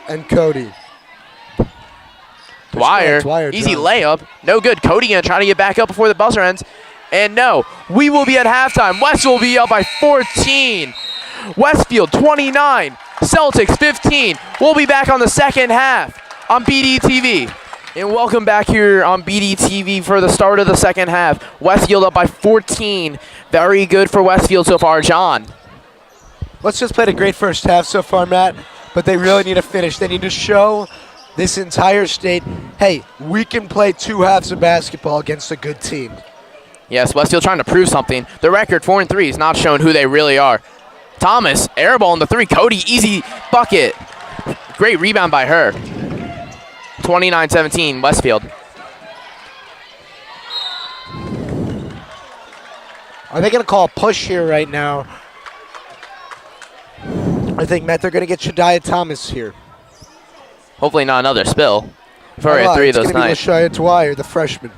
and Cody. Dwyer, easy layup. No good. Cody going to try to get back up before the buzzer ends. And no, we will be at halftime. Westfield will be up by 14. Westfield 29, Celtics 15. We'll be back on the second half on BDTV. And welcome back here on BDTV for the start of the second half. Westfield up by 14. Very good for Westfield so far. John. Westfield's played a great first half so far, Matt, but they really need to finish. They need to show this entire state, hey, we can play two halves of basketball against a good team. Yes, Westfield trying to prove something. The record 4-3 is not showing who they really are. Thomas, air ball in the three. Cody, easy bucket. Great rebound by her. 29-17, Westfield. Are they going to call a push here right now? I think, Matt, they're going to get Shadiah Thomas here. Hopefully not another spill. We've already had 3 of those tonight. It's going to be Lashaya Dwyer, the freshman.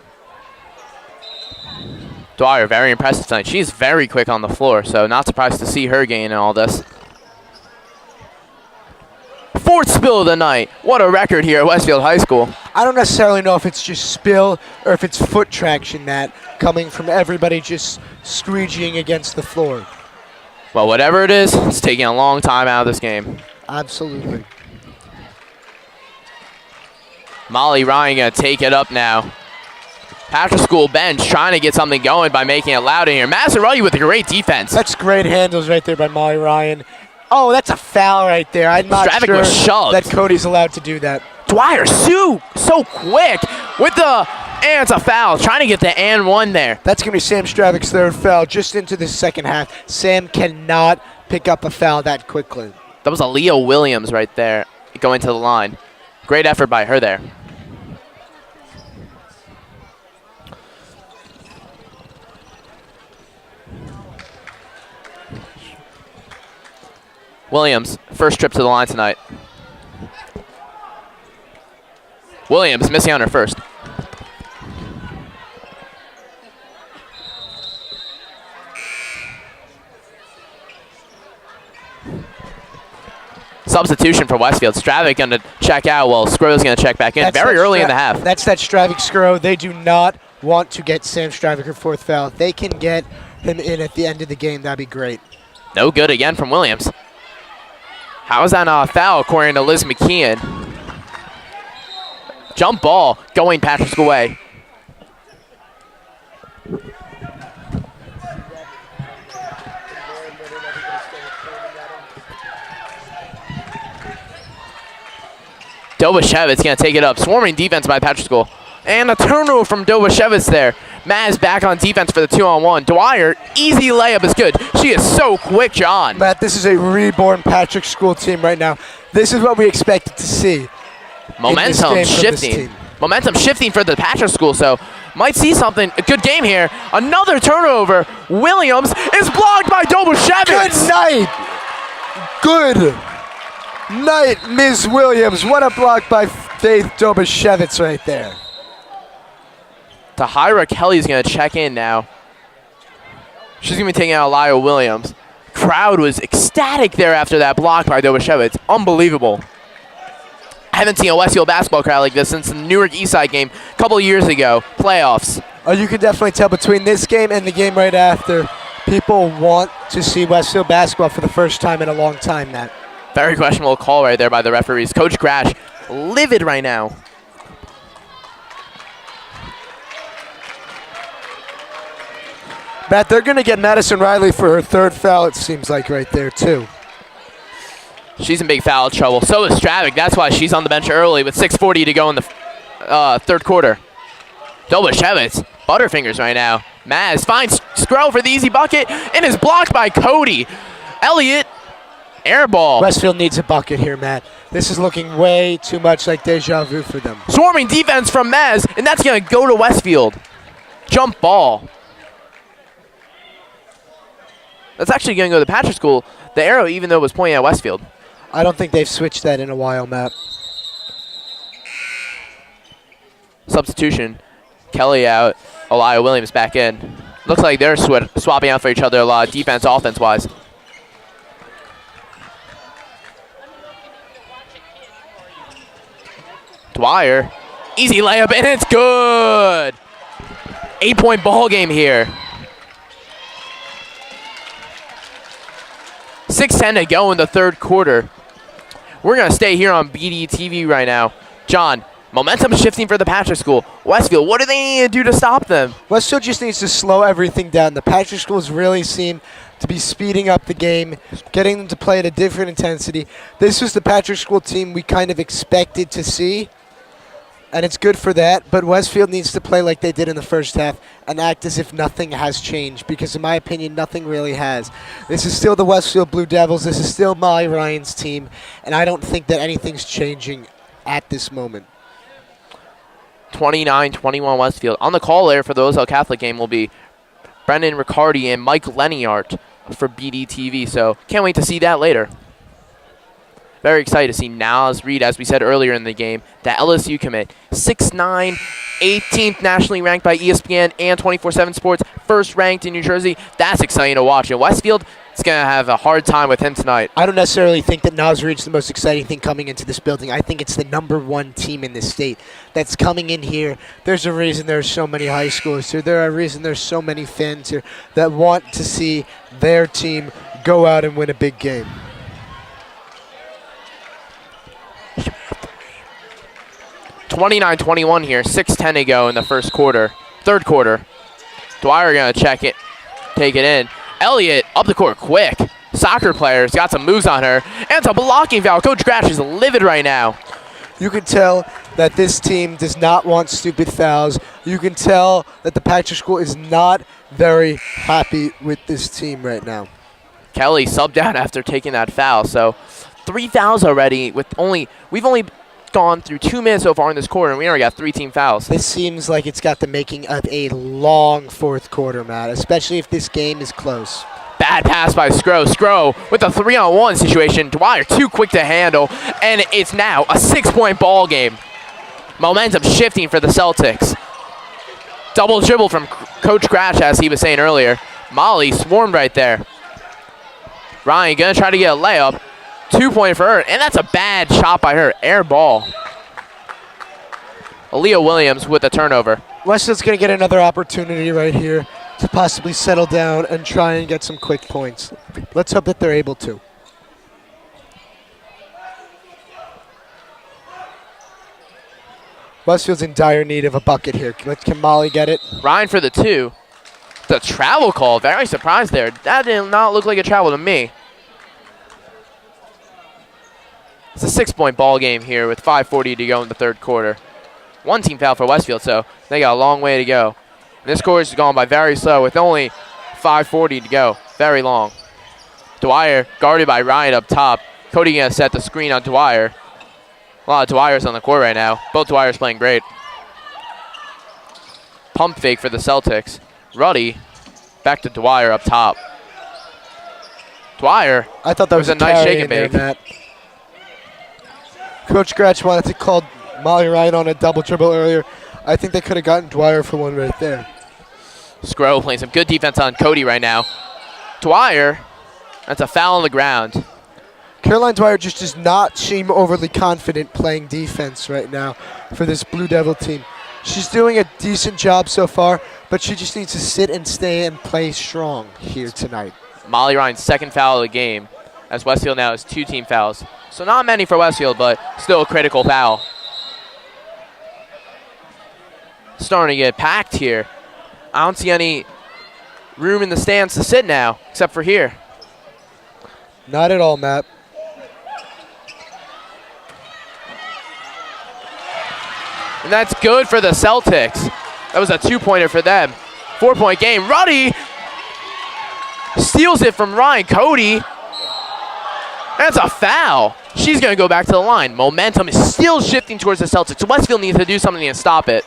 Dwyer, very impressive tonight. She's very quick on the floor, so not surprised to see her gain in all this. 4th spill of the night. What a record here at Westfield High School. I don't necessarily know if it's just spill or if it's foot traction, Matt, coming from everybody just screeching against the floor. Well, whatever it is, it's taking a long time out of this game. Absolutely. Molly Ryan going to take it up now. Patrick School bench trying to get something going by making it loud in here. Massarelli with a great defense. That's great handles right there by Molly Ryan. Oh, that's a foul right there. I'm not sure was shoved. that Cody's allowed to do that. Dwyer, so quick with the, and it's a foul. Trying to get the and one there. That's going to be Sam Stravik's third foul just into the second half. Sam cannot pick up a foul that quickly. That was a Leo Williams right there going to the line. Great effort by her there. Williams, first trip to the line tonight. Williams missing on her first. Substitution for Westfield. Stravic going to check out while Scro's going to check back in very early in the half. That's that Stravic Scro. They do not want to get Sam Stravic her fourth foul. If they can get him in at the end of the game, that'd be great. No good again from Williams. How is that not a foul according to Liz McKeon? Jump ball going Patrick's way. Dobashevitz going to take it up. Swarming defense by Patrick School. And a turnover from Dobashevitz there. Maz back on defense for the 2-on-1. Dwyer, easy layup is good. She is so quick, John. Matt, this is a reborn Patrick School team right now. This is what we expected to see. Momentum shifting. Momentum shifting for the Patrick School, so might see something. A good game here. Another turnover. Williams is blocked by Dobashevitz. Good night. Good night, Ms. Williams. What a block by Faith Dobashevitz right there. Tahira Kelly's going to check in now. She's going to be taking out Lyle Williams. Crowd was ecstatic there after that block by Dobashevitz. Unbelievable. I haven't seen a Westfield basketball crowd like this since the Newark Eastside game a couple of years ago. Playoffs. Oh, you can definitely tell between this game and the game right after, people want to see Westfield basketball for the first time in a long time, Matt. Very questionable call right there by the referees. Coach Crash livid right now. Matt, they're going to get Madison Riley for her third foul, it seems like, right there, too. She's in big foul trouble. So is Stravic. That's why she's on the bench early with 6:40 to go in the third quarter. Dobashevitz, butterfingers right now. Maz finds Screll for the easy bucket and is blocked by Cody. Elliott, air ball. Westfield needs a bucket here, Matt. This is looking way too much like deja vu for them. Swarming defense from Maz, and that's going to go to Westfield. Jump ball. That's actually going to go to Patrick School. The arrow, even though it was pointing at Westfield. I don't think they've switched that in a while, Matt. Substitution. Kelly out. Elia Williams back in. Looks like they're swapping out for each other a lot, defense, offense-wise. Dwyer. Easy layup, and it's good. 8-point ball game here. 6:10 to go in the third quarter. We're going to stay here on BDTV right now. John, momentum shifting for the Patrick School. Westfield, what do they need to do to stop them? Westfield just needs to slow everything down. The Patrick Schools really seem to be speeding up the game, getting them to play at a different intensity. This was the Patrick School team we kind of expected to see, and it's good for that, but Westfield needs to play like they did in the first half and act as if nothing has changed, because in my opinion, nothing really has. This is still the Westfield Blue Devils. This is still Molly Ryan's team, and I don't think that anything's changing at this moment. 29-21 Westfield. On the call there for the Ozell Catholic game will be Brendan Riccardi and Mike Leniart for BDTV, so can't wait to see that later. Very excited to see Naz Reed, as we said earlier in the game, the LSU commit. 6'9", 18th nationally ranked by ESPN and 24/7 Sports, first ranked in New Jersey. That's exciting to watch. And Westfield is going to have a hard time with him tonight. I don't necessarily think that Naz Reed's the most exciting thing coming into this building. I think it's the #1 team in this state that's coming in here. There's a reason there's so many high schoolers here. There's a reason there's so many fans here that want to see their team go out and win a big game. 29-21 here, 6:10 to go in the third quarter. Dwyer going to check it, take it in. Elliott up the court quick. Soccer players got some moves on her. And it's a blocking foul. Coach Grash is livid right now. You can tell that this team does not want stupid fouls. You can tell that the Patrick School is not very happy with this team right now. Kelly subbed out after taking that foul. So 3 fouls already. We've only gone through 2 minutes so far in this quarter, and we already got 3 team fouls. This seems like it's got the making of a long fourth quarter, Matt, especially if this game is close. Bad pass by Skro. Skro with a 3-on-1 situation. Dwyer too quick to handle, and it's now a 6-point ball game. Momentum shifting for the Celtics. Double dribble from Coach Cratch, as he was saying earlier. Molly swarmed right there. Ryan gonna try to get a layup. 2-point for her, and that's a bad shot by her. Air ball. Aaliyah Williams with a turnover. Westfield's going to get another opportunity right here to possibly settle down and try and get some quick points. Let's hope that they're able to. Westfield's in dire need of a bucket here. Can Molly get it? Ryan for the 2. The travel call, very surprised there. That did not look like a travel to me. It's a 6-point ball game here with 5:40 to go in the third quarter. 1 team foul for Westfield, so they got a long way to go. This quarter is gone by very slow with only 5:40 to go. Very long. Dwyer guarded by Ryan up top. Cody gonna set the screen on Dwyer. A lot of Dwyers on the court right now. Both Dwyers playing great. Pump fake for the Celtics. Ruddy back to Dwyer up top. Dwyer. I thought that was a nice shake and there, bake. Matt. Coach Gratch wanted to call Molly Ryan on a double dribble earlier. I think they could have gotten Dwyer for one right there. Skro playing some good defense on Cody right now. Dwyer, that's a foul on the ground. Caroline Dwyer just does not seem overly confident playing defense right now for this Blue Devil team. She's doing a decent job so far, but she just needs to sit and stay and play strong here tonight. Molly Ryan's 2nd foul of the game, as Westfield now has 2 team fouls. So not many for Westfield, but still a critical foul. Starting to get packed here. I don't see any room in the stands to sit now, except for here. Not at all, Matt. And that's good for the Celtics. That was a 2-pointer for them. 4-point game. Ruddy steals it from Ryan Cody. That's a foul. She's going to go back to the line. Momentum is still shifting towards the Celtics. Westfield needs to do something to stop it.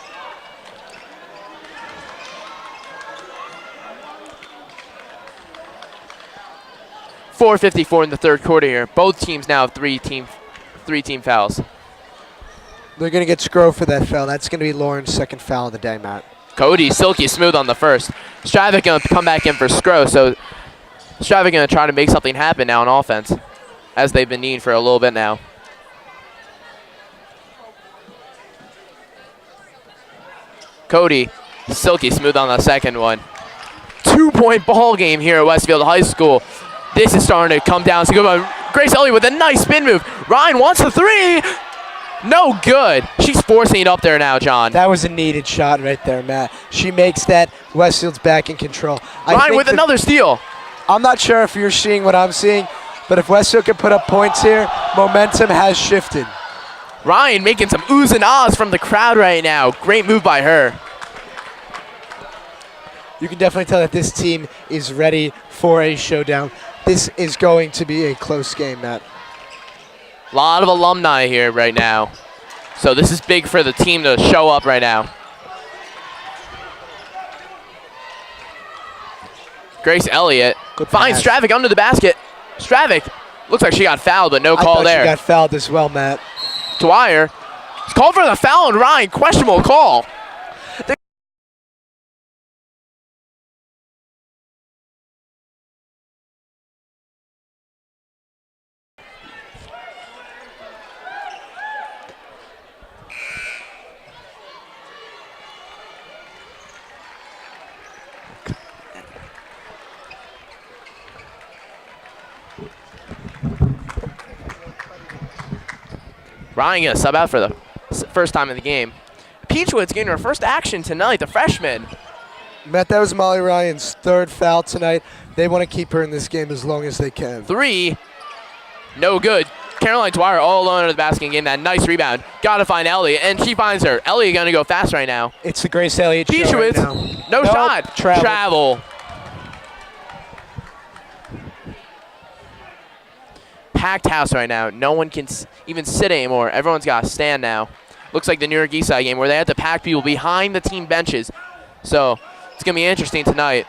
.454 in the third quarter here. Both teams now have 3 team fouls. They're going to get Skro for that foul. That's going to be Lauren's 2nd foul of the day, Matt. Cody silky smooth on the first. Stravic going to come back in for Skro, so Stravic going to try to make something happen now on offense, as they've been needing for a little bit now. Cody, silky smooth on the second one. 2-point ball game here at Westfield High School. This is starting to come down. So go by Grace Elliott with a nice spin move. Ryan wants the 3. No good. She's forcing it up there now, John. That was a needed shot right there, Matt. She makes that. Westfield's back in control. Ryan with another steal. I'm not sure if you're seeing what I'm seeing, but if Westfield can put up points here, momentum has shifted. Ryan making some oohs and ahs from the crowd right now. Great move by her. You can definitely tell that this team is ready for a showdown. This is going to be a close game, Matt. A lot of alumni here right now. So this is big for the team to show up right now. Grace Elliott finds Stravic under the basket. Stravic looks like she got fouled, but no call there. She got fouled as well, Matt. Dwyer is called for the foul on Ryan. Questionable call. Ryan gonna sub out for the first time in the game. Peachwood's getting her first action tonight, the freshman. Matt, that was Molly Ryan's 3rd foul tonight. They want to keep her in this game as long as they can. 3, no good. Caroline Dwyer all alone under the basket and getting that nice rebound. Gotta find Elliott, and she finds her. Elliott gonna go fast right now. It's the Grace Elliott show right now. No shot. Travel. packed house right now. No one can even sit anymore. Everyone's got to stand now. Looks like the New York Eastside game where they have to pack people behind the team benches. So it's going to be interesting tonight.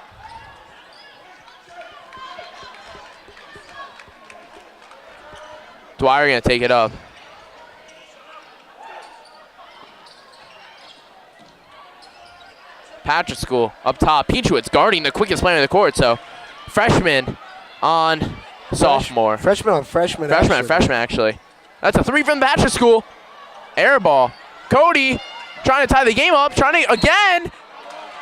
Dwyer going to take it up. Patrick School up top. Peachwood's guarding the quickest player in the court. So freshman on sophomore. Freshman on freshman. Freshman, actually. That's a three from Patrick School. Air ball. Cody trying to tie the game up. Trying to, again.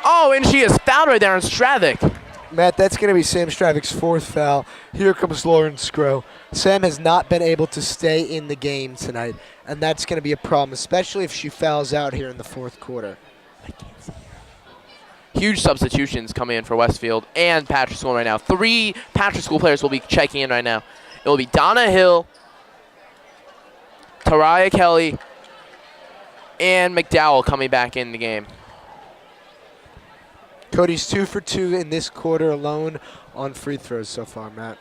Oh, and she is fouled right there on Stravik. Matt, that's going to be Sam Stravik's fourth foul. Here comes Lauren Skro. Sam has not been able to stay in the game tonight, and that's going to be a problem, especially if she fouls out here in the fourth quarter. Huge substitutions coming in for Westfield and Patrick School right now. 3 Patrick School players will be checking in right now. It will be Donna Hill, Tariah Kelly, and McDowell coming back in the game. Cody's 2 for 2 in this quarter alone on free throws so far, Matt.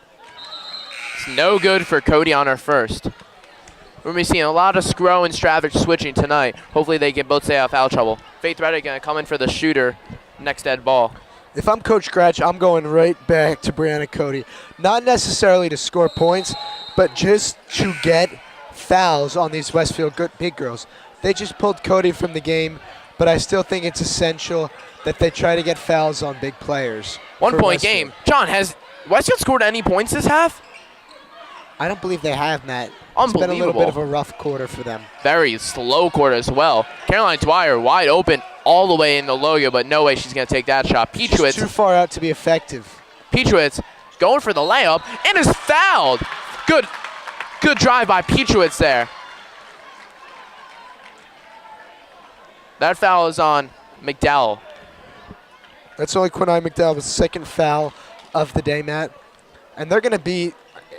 It's no good for Cody on her first. We're going to be seeing a lot of Skro and Stravich switching tonight. Hopefully they can both stay out of foul trouble. Faith Reddick going to come in for the shooter. Next dead ball. If I'm Coach Gratch, I'm going right back to Brianna Cody. Not necessarily to score points, but just to get fouls on these Westfield big girls. They just pulled Cody from the game, but I still think it's essential that they try to get fouls on big players. 1 point game. John, has Westfield scored any points this half? I don't believe they have, Matt. Unbelievable. It's been a little bit of a rough quarter for them. Very slow quarter as well. Caroline Dwyer wide open all the way in the logo, but no way she's going to take that shot. Peachwitz. She's too far out to be effective. Peachwitz going for the layup and is fouled. Good drive by Peachwitz there. That foul is on McDowell. That's only Quinai McDowell's second foul of the day, Matt. And they're going to be,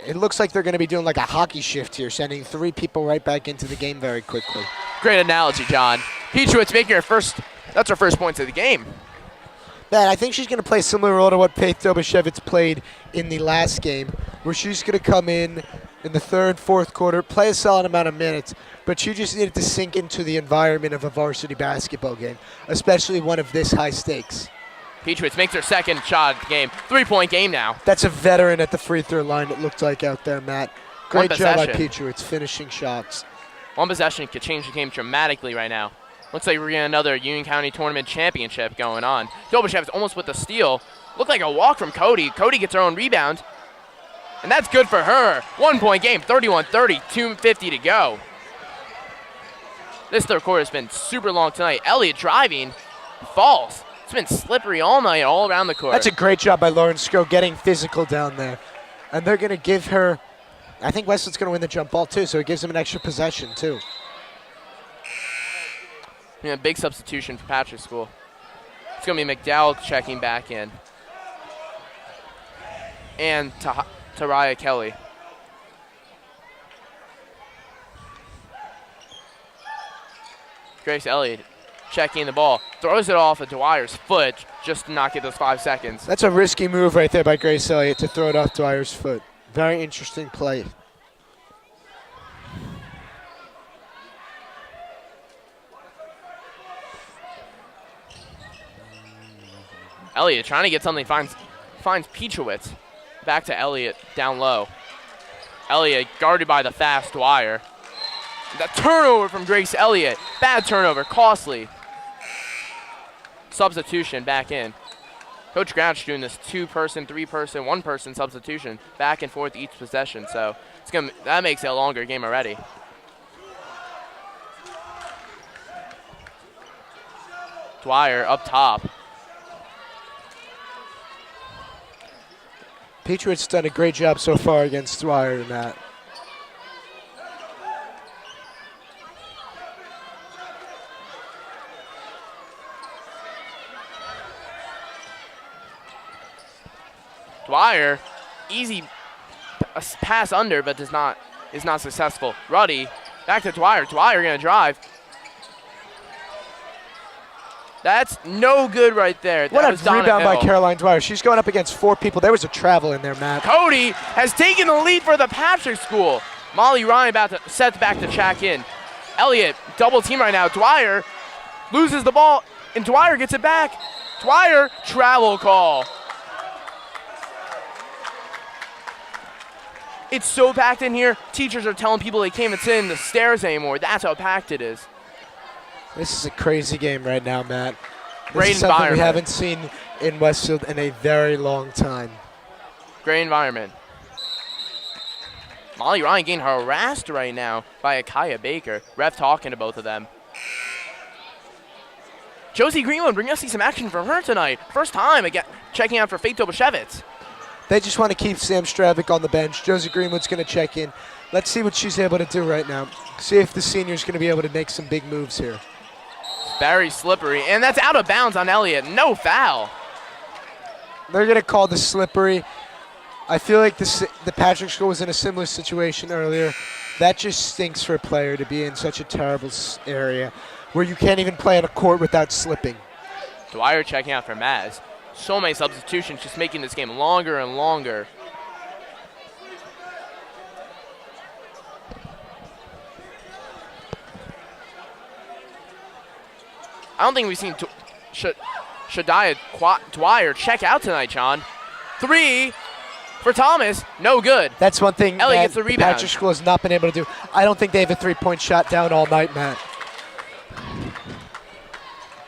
it looks like they're going to be doing like a hockey shift here, sending 3 people right back into the game very quickly. Great analogy, John. Peachwitz making her first, that's her first points of the game. Matt, I think she's going to play a similar role to what Faith Dobashevitz played in the last game, where she's going to come in the third, fourth quarter, play a solid amount of minutes, but she just needed to sink into the environment of a varsity basketball game, especially one of this high stakes. Peachwitz makes her second shot of the game. 3-point game now. That's a veteran at the free throw line, it looked like out there, Matt. Great job by Peachwitz finishing shots. One possession could change the game dramatically right now. Looks like we're getting another Union County Tournament Championship going on. Dobashevitz almost with the steal. Looked like a walk from Cody. Cody gets her own rebound. And that's good for her. 1 point game, 31-30, 2:50 to go. This third quarter has been super long tonight. Elliott driving, falls. It's been slippery all night, all around the court. That's a great job by Lauren Skro getting physical down there. And they're going to give her, I think Westwood's going to win the jump ball too, so it gives them an extra possession too. Yeah, big substitution for Patrick School. It's going to be McDowell checking back in. And Tariah Kelly. Grace Elliott checking the ball. Throws it off of Dwyer's foot just to not get those 5 seconds. That's a risky move right there by Grace Elliott to throw it off Dwyer's foot. Very interesting play. Elliott trying to get something, finds Peachwitz. Back to Elliott down low. Elliott guarded by the fast Dwyer. The turnover from Grace Elliott. Bad turnover, costly. Substitution back in. Coach Grouch doing this 2-person, 3-person, 1-person substitution back and forth each possession. So that makes it a longer game already. Dwyer up top. Peachwood's done a great job so far against Dwyer in that. Dwyer, easy pass under, but is not successful. Ruddy, back to Dwyer. Dwyer gonna drive. That's no good right there. What That a was Donna rebound by Hill. Caroline Dwyer. She's going up against 4 people. There was a travel in there, Matt. Cody has taken the lead for the Patrick School. Molly Ryan about to set back to check in. Elliott, double team right now. Dwyer loses the ball, and Dwyer gets it back. Dwyer, travel call. It's so packed in here, teachers are telling people they can't even sit in the stairs anymore. That's how packed it is. This is a crazy game right now, Matt. Great This is something we environment. haven't seen in Westfield in a very long time. Great environment. Molly Ryan getting harassed right now by Akaya Baker. Ref talking to both of them. Josie Greenwood, bring us some action from her tonight. First time again, checking out for Faith Dobashevitz. They just want to keep Sam Stravic on the bench. Josie Greenwood's going to check in. Let's see what she's able to do right now. See if the senior's going to be able to make some big moves here. Very slippery, and that's out of bounds on Elliott. No foul. They're going to call the slippery. I feel like the Patrick School was in a similar situation earlier. That just stinks for a player to be in such a terrible area where you can't even play on a court without slipping. Dwyer checking out for Maz. So many substitutions, just making this game longer and longer. I don't think we've seen Shadiah Dwyer check out tonight, John. 3 for Thomas, no good. That's one thing Elliott that gets the the rebound. Patrick School has not been able to do. I don't think they have a three-point shot down all night, Matt.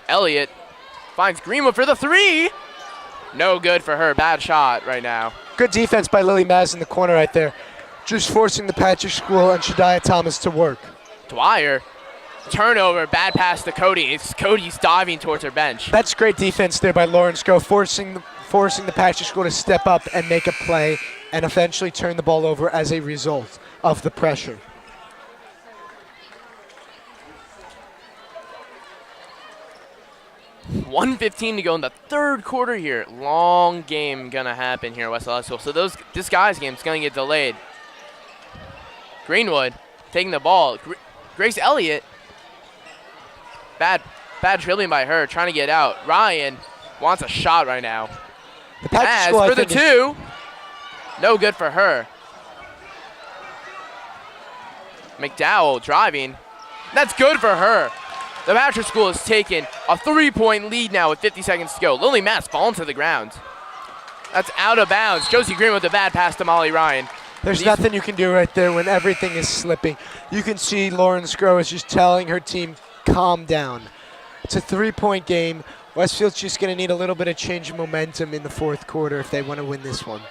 Elliott finds Greenwood for the 3. No good for her, bad shot right now. Good defense by Lily Maz in the corner right there. Just forcing the Patrick School and Shadiah Thomas to work. Dwyer, turnover, bad pass to Cody. Cody's diving towards her bench. That's great defense there by Lauren Sco, forcing the Patrick School to step up and make a play and eventually turn the ball over as a result of the pressure. $1:15 to go in the third quarter here. Long game gonna happen here at Westfield High School. So this guy's game's gonna get delayed. Greenwood taking the ball. Grace Elliott. Bad dribbling by her, trying to get out. Ryan wants a shot right now. The Patrick As School, I for the think, is- 2. No good for her. McDowell driving. That's good for her. The Patrick School has taken a 3-point lead now with 50 seconds to go. Lily Mass falling to the ground. That's out of bounds. Josie Green with the bad pass to Molly Ryan. There's nothing you can do right there when everything is slipping. You can see Lauren Scrow is just telling her team, calm down. It's a 3-point game. Westfield's just going to need a little bit of change of momentum in the fourth quarter if they want to win this one.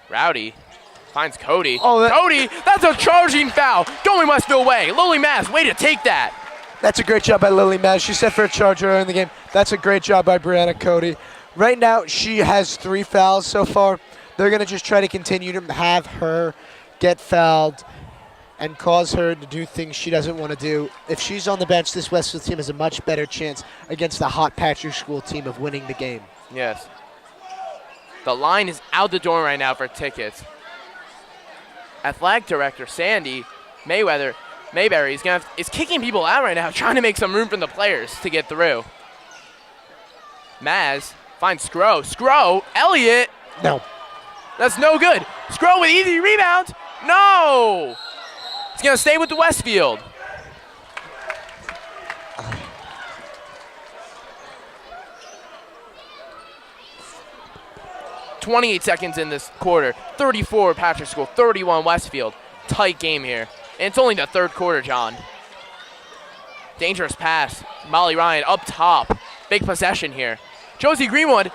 Rowdy finds Cody. Oh, Cody, that's a charging foul. Going Westfield way. Lily Mass, way to take that. That's a great job by Lily Maz. She set for a charge earlier in the game. That's a great job by Brianna Cody. Right now, she has 3 fouls so far. They're going to just try to continue to have her get fouled and cause her to do things she doesn't want to do. If she's on the bench, this Westfield team has a much better chance against the hot Patrick School team of winning the game. Yes. The line is out the door right now for tickets. Athletic director Sandy Mayberry is kicking people out right now, trying to make some room for the players to get through. Maz finds Scrow, Elliott. No. That's no good. Scrow with easy rebound. No. It's going to stay with the Westfield. .28 seconds in this quarter. 34 Patrick School, 31 Westfield. Tight game here. And it's only the third quarter, John. Dangerous pass. Molly Ryan up top. Big possession here. Josie Greenwood.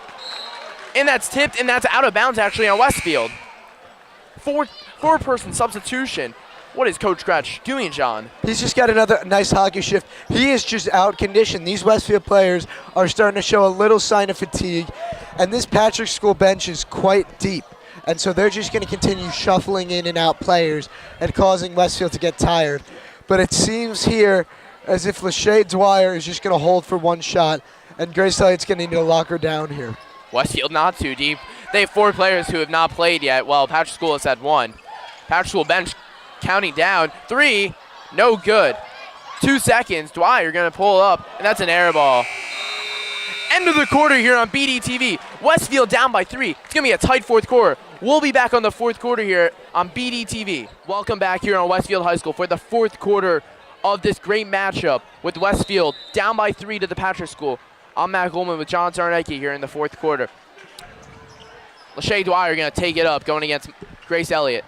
And that's tipped, and that's out of bounds actually on Westfield. Four-person substitution. What is Coach Gretsch doing, John? He's just got another nice hockey shift. He is just out-conditioned. These Westfield players are starting to show a little sign of fatigue, and this Patrick School bench is quite deep. And so they're just going to continue shuffling in and out players and causing Westfield to get tired. But it seems here as if Lachey Dwyer is just going to hold for one shot, And Grace Elliott's going to need to lock her down here. Westfield not too deep. They have 4 players who have not played yet, while Patrick School has had 1. Patrick School bench counting down. 3, no good. 2 seconds. Dwyer going to pull up, and that's an air ball. End of the quarter here on BDTV. Westfield down by 3. It's going to be a tight 4th quarter. We'll be back on the 4th quarter here on BDTV. Welcome back here on Westfield High School for the 4th quarter of this great matchup with Westfield down by 3 to the Patrick School. I'm Matt Goldman with John Czarnecki here in the 4th quarter. Lachey Dwyer going to take it up, going against Grace Elliott.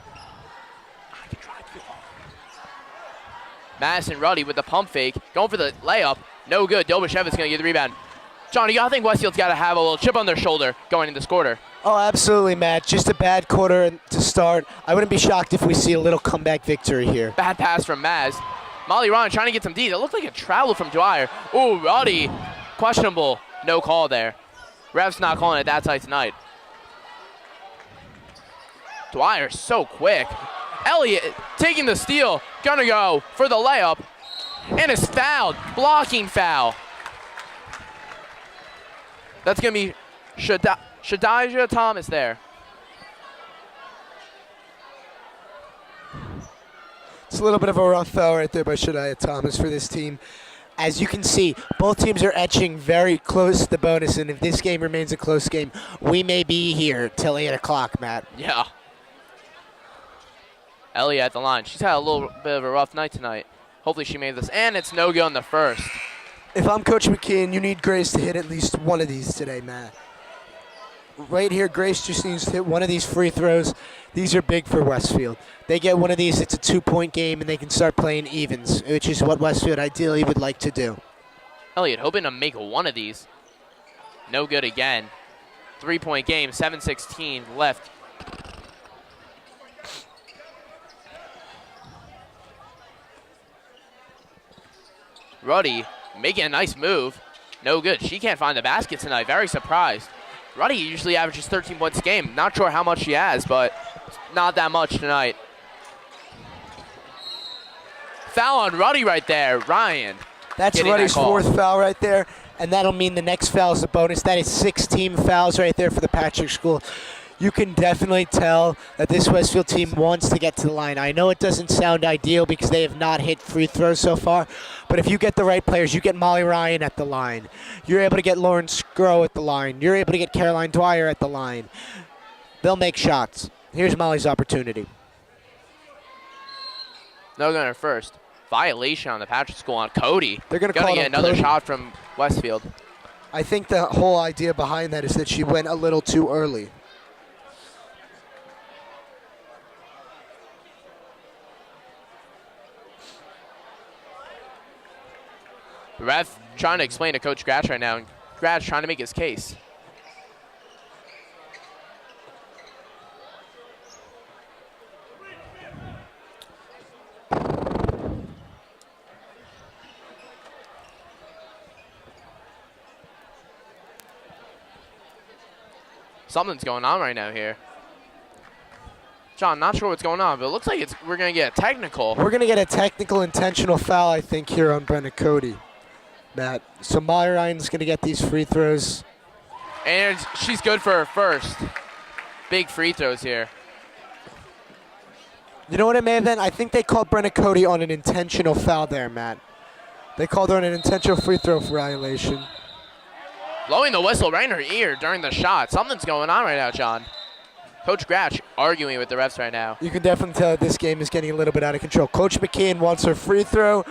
Madison Ruddy with the pump fake, going for the layup. No good. Dobashevit's going to get the rebound. Johnny, I think Westfield's got to have a little chip on their shoulder going into this quarter. Oh, absolutely, Matt. Just a bad quarter to start. I wouldn't be shocked if we see a little comeback victory here. Bad pass from Maz. Molly Ryan trying to get some D. It looked like a travel from Dwyer. Ooh, Ruddy. Questionable. No call there. Ref's not calling it that tight tonight. Dwyer so quick. Elliott taking the steal. Gonna go for the layup. And is fouled. Blocking foul. That's going to be Shadijah Thomas there. It's a little bit of a rough foul right there by Shadijah Thomas for this team. As you can see, both teams are etching very close to the bonus, and if this game remains a close game, we may be here till 8 o'clock, Matt. Yeah. Elliott at the line. She's had a little bit of a rough night tonight. Hopefully she made this. And it's no good on the first. If I'm Coach McKeon, you need Grace to hit at least one of these today, Matt. Right here, Grace just needs to hit one of these free throws. These are big for Westfield. They get one of these, it's a 2-point game, and they can start playing evens, which is what Westfield ideally would like to do. Elliott hoping to make one of these. No good again. 3-point game, 7:16 left. Ruddy making a nice move. No good. She can't find the basket tonight. Very surprised. Ruddy usually averages 13 points a game. Not sure how much she has, but not that much tonight. Foul on Ruddy right there. Ryan. That's Ruddy's 4th foul right there, and that'll mean the next foul is a bonus. That is 16 fouls right there for the Patrick School. You can definitely tell that this Westfield team wants to get to the line. I know it doesn't sound ideal because they have not hit free throws so far, but if you get the right players, you get Molly Ryan at the line. You're able to get Lauren Scrow at the line. You're able to get Caroline Dwyer at the line. They'll make shots. Here's Molly's opportunity. No good on her first. Violation on the Patrick School on Cody. They're going to call get another shot from Westfield. I think the whole idea behind that is that she went a little too early. The ref trying to explain to Coach Gratch right now, and Gratch trying to make his case. Something's going on right now here. John, not sure what's going on, but it looks like we're going to get a technical. We're going to get a technical intentional foul, I think, here on Brenna Cody. Matt. So Molly Ryan's going to get these free throws. And she's good for her first. Big free throws here. You know what it may have been? I think they called Brenna Cody on an intentional foul there, Matt. They called her on an intentional free throw violation. Blowing the whistle right in her ear during the shot. Something's going on right now, John. Coach Gratch arguing with the refs right now. You can definitely tell that this game is getting a little bit out of control. Coach McKeon wants her free throw.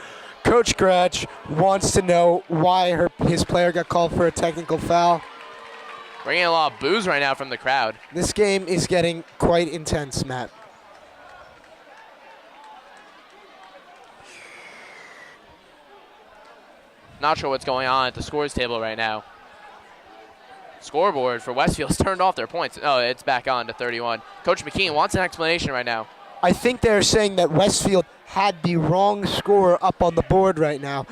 Coach Gratch wants to know why his player got called for a technical foul. We're getting a lot of boos right now from the crowd. This game is getting quite intense, Matt. Not sure what's going on at the scores table right now. Scoreboard for Westfield's turned off their points. Oh, it's back on to 31. Coach McKeon wants an explanation right now. I think they're saying that Westfield had the wrong score up on the board right now,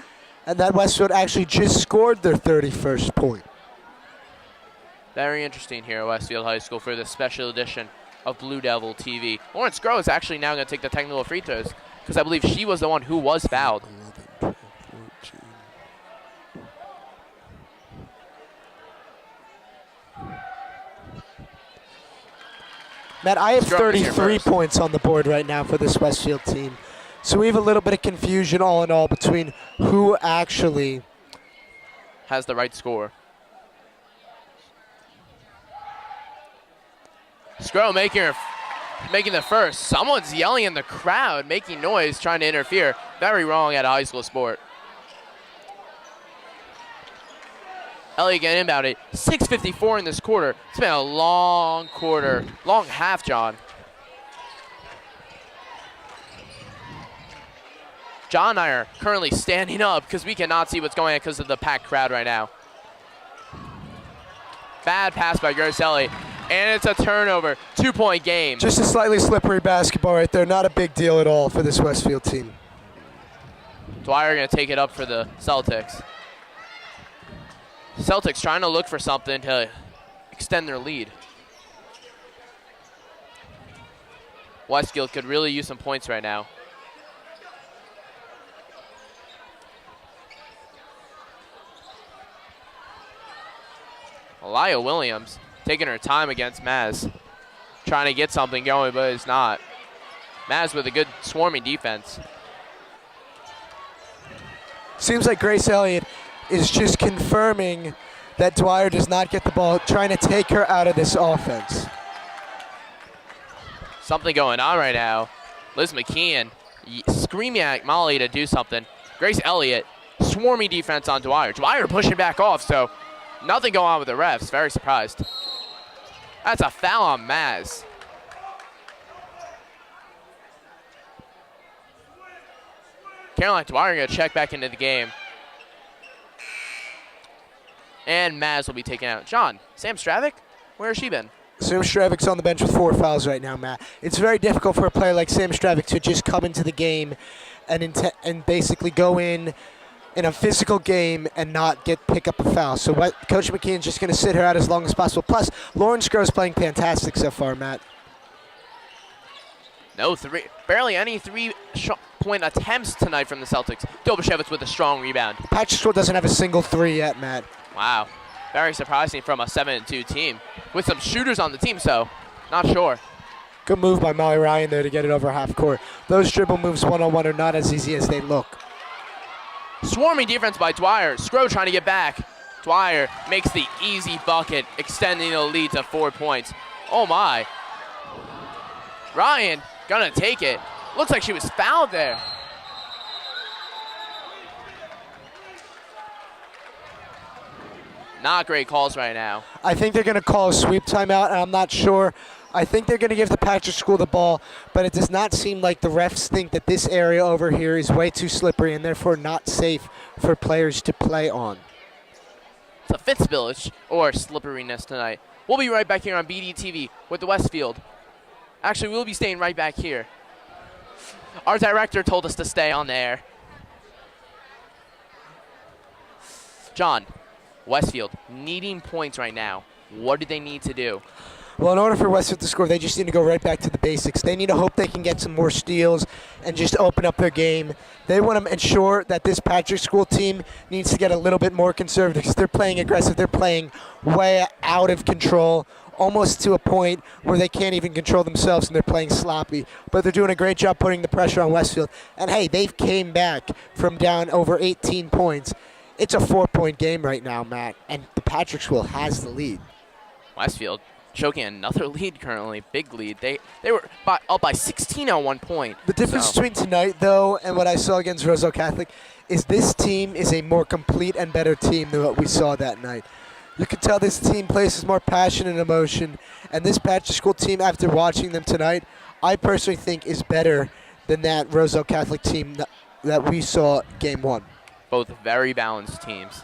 and that Westfield actually just scored their 31st point. Very interesting here at Westfield High School for this special edition of Blue Devil TV. Lauren Scrow is actually now going to take the technical free throws because I believe she was the one who was fouled. Matt, I have Scrum is here 33 first. points on the board right now for this Westfield team. So we have a little bit of confusion all in all between who actually Has the right score. Scro making the first. Someone's yelling in the crowd, making noise, trying to interfere. Very wrong at a high school sport. Elliott getting about it. 6:54 in this quarter. It's been a long quarter. Long half, John. John and I are currently standing up because we cannot see what's going on because of the packed crowd right now. Bad pass by Gross Elliott. And it's a turnover. 2-point game. just a slightly slippery basketball right there. Not a big deal at all for this Westfield team. Dwyer going to take it up for the Celtics. Celtics trying to look for something to extend their lead. Westfield could really use some points right now. Elia Williams taking her time against Maz. Trying to get something going, but it's not. Maz with a good swarming defense. Seems like Grace Elliott is just confirming that Dwyer does not get the ball, trying to take her out of this offense. Something going on right now. Liz McKeon screaming at Molly to do something. Grace Elliott swarming defense on Dwyer. Dwyer pushing back off, so nothing going on with the refs. Very surprised. That's a foul on Maz. Caroline Dwyer going to check back into the game. And Maz will be taken out. John, Sam Stravic, where has she been? Sam Stravic's on the bench with 4 fouls right now, Matt. It's very difficult for a player like Sam Stravic to just come into the game and basically go in a physical game and not pick up a foul. So Coach McKeon's just going to sit her out as long as possible. Plus, Lauren Scro's playing fantastic so far, Matt. No three, barely any three-point attempts tonight from the Celtics. Dobashevitz with a strong rebound. Patrick School doesn't have a single 3 yet, Matt. Wow, very surprising from a 7-2 team with some shooters on the team. So, not sure. Good move by Molly Ryan there to get it over half court. Those dribble moves one-on-one are not as easy as they look. Swarming defense by Dwyer. Scro trying to get back. Dwyer makes the easy bucket, extending the lead to 4 points. Oh my. Ryan gonna take it. Looks like she was fouled there. Not great calls right now. I think they're going to call a sweep timeout, and I'm not sure. I think they're going to give the Patrick School the ball, but it does not seem like the refs think that this area over here is way too slippery and therefore not safe for players to play on. It's a fifth spillage or slipperiness tonight. We'll be right back here on BDTV with the Westfield. Actually, we'll be staying right back here. Our director told us to stay on the air. John, Westfield needing points right now. What do they need to do? Well, in order for Westfield to score, they just need to go right back to the basics. They need to hope they can get some more steals and just open up their game. They want to ensure that this Patrick School team needs to get a little bit more conservative because they're playing aggressive. They're playing way out of control, almost to a point where they can't even control themselves and they're playing sloppy. But they're doing a great job putting the pressure on Westfield. And, hey, they've came back from down over 18 points. It's a 4-point game right now, Matt, and the Patrick School has the lead. Westfield choking another lead currently, big lead. They were up by 16 at one point. The difference between tonight, though, and what I saw against Roseville Catholic is this team is a more complete and better team than what we saw that night. You can tell this team places more passion and emotion, and this Patrick School team, after watching them tonight, I personally think is better than that Roseville Catholic team that we saw game 1. Both very balanced teams.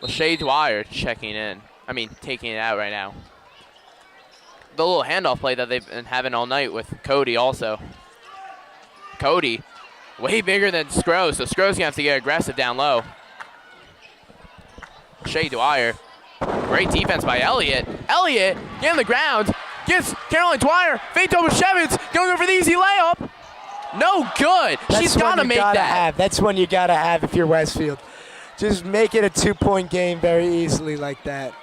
Lachey Dwyer checking in. Taking it out right now. The little handoff play that they've been having all night with Cody also. Cody, way bigger than Scro, so Scro's going to have to get aggressive down low. Lachey Dwyer, great defense by Elliott. Elliott, get on the ground, gets Caroline Dwyer, Faith Dobashevitz, going over the easy layup. No good. She's got to make that. That's one you got to have if you're Westfield. Just make it a 2-point game very easily like that.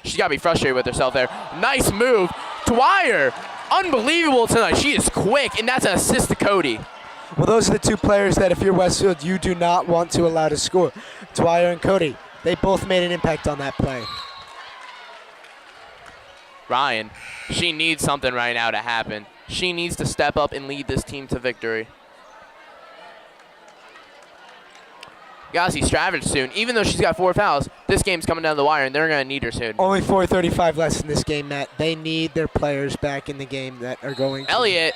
She's got to be frustrated with herself there. Nice move. Dwyer, unbelievable tonight. She is quick, and that's an assist to Cody. Well, those are the two players that if you're Westfield, you do not want to allow to score. Dwyer and Cody, they both made an impact on that play. Ryan, she needs something right now to happen. She needs to step up and lead this team to victory. You gotta see Stravage soon. Even though she's got 4 fouls, this game's coming down the wire, and they're gonna need her soon. Only 4:35 less in this game, Matt. They need their players back in the game that are going to. Elliott,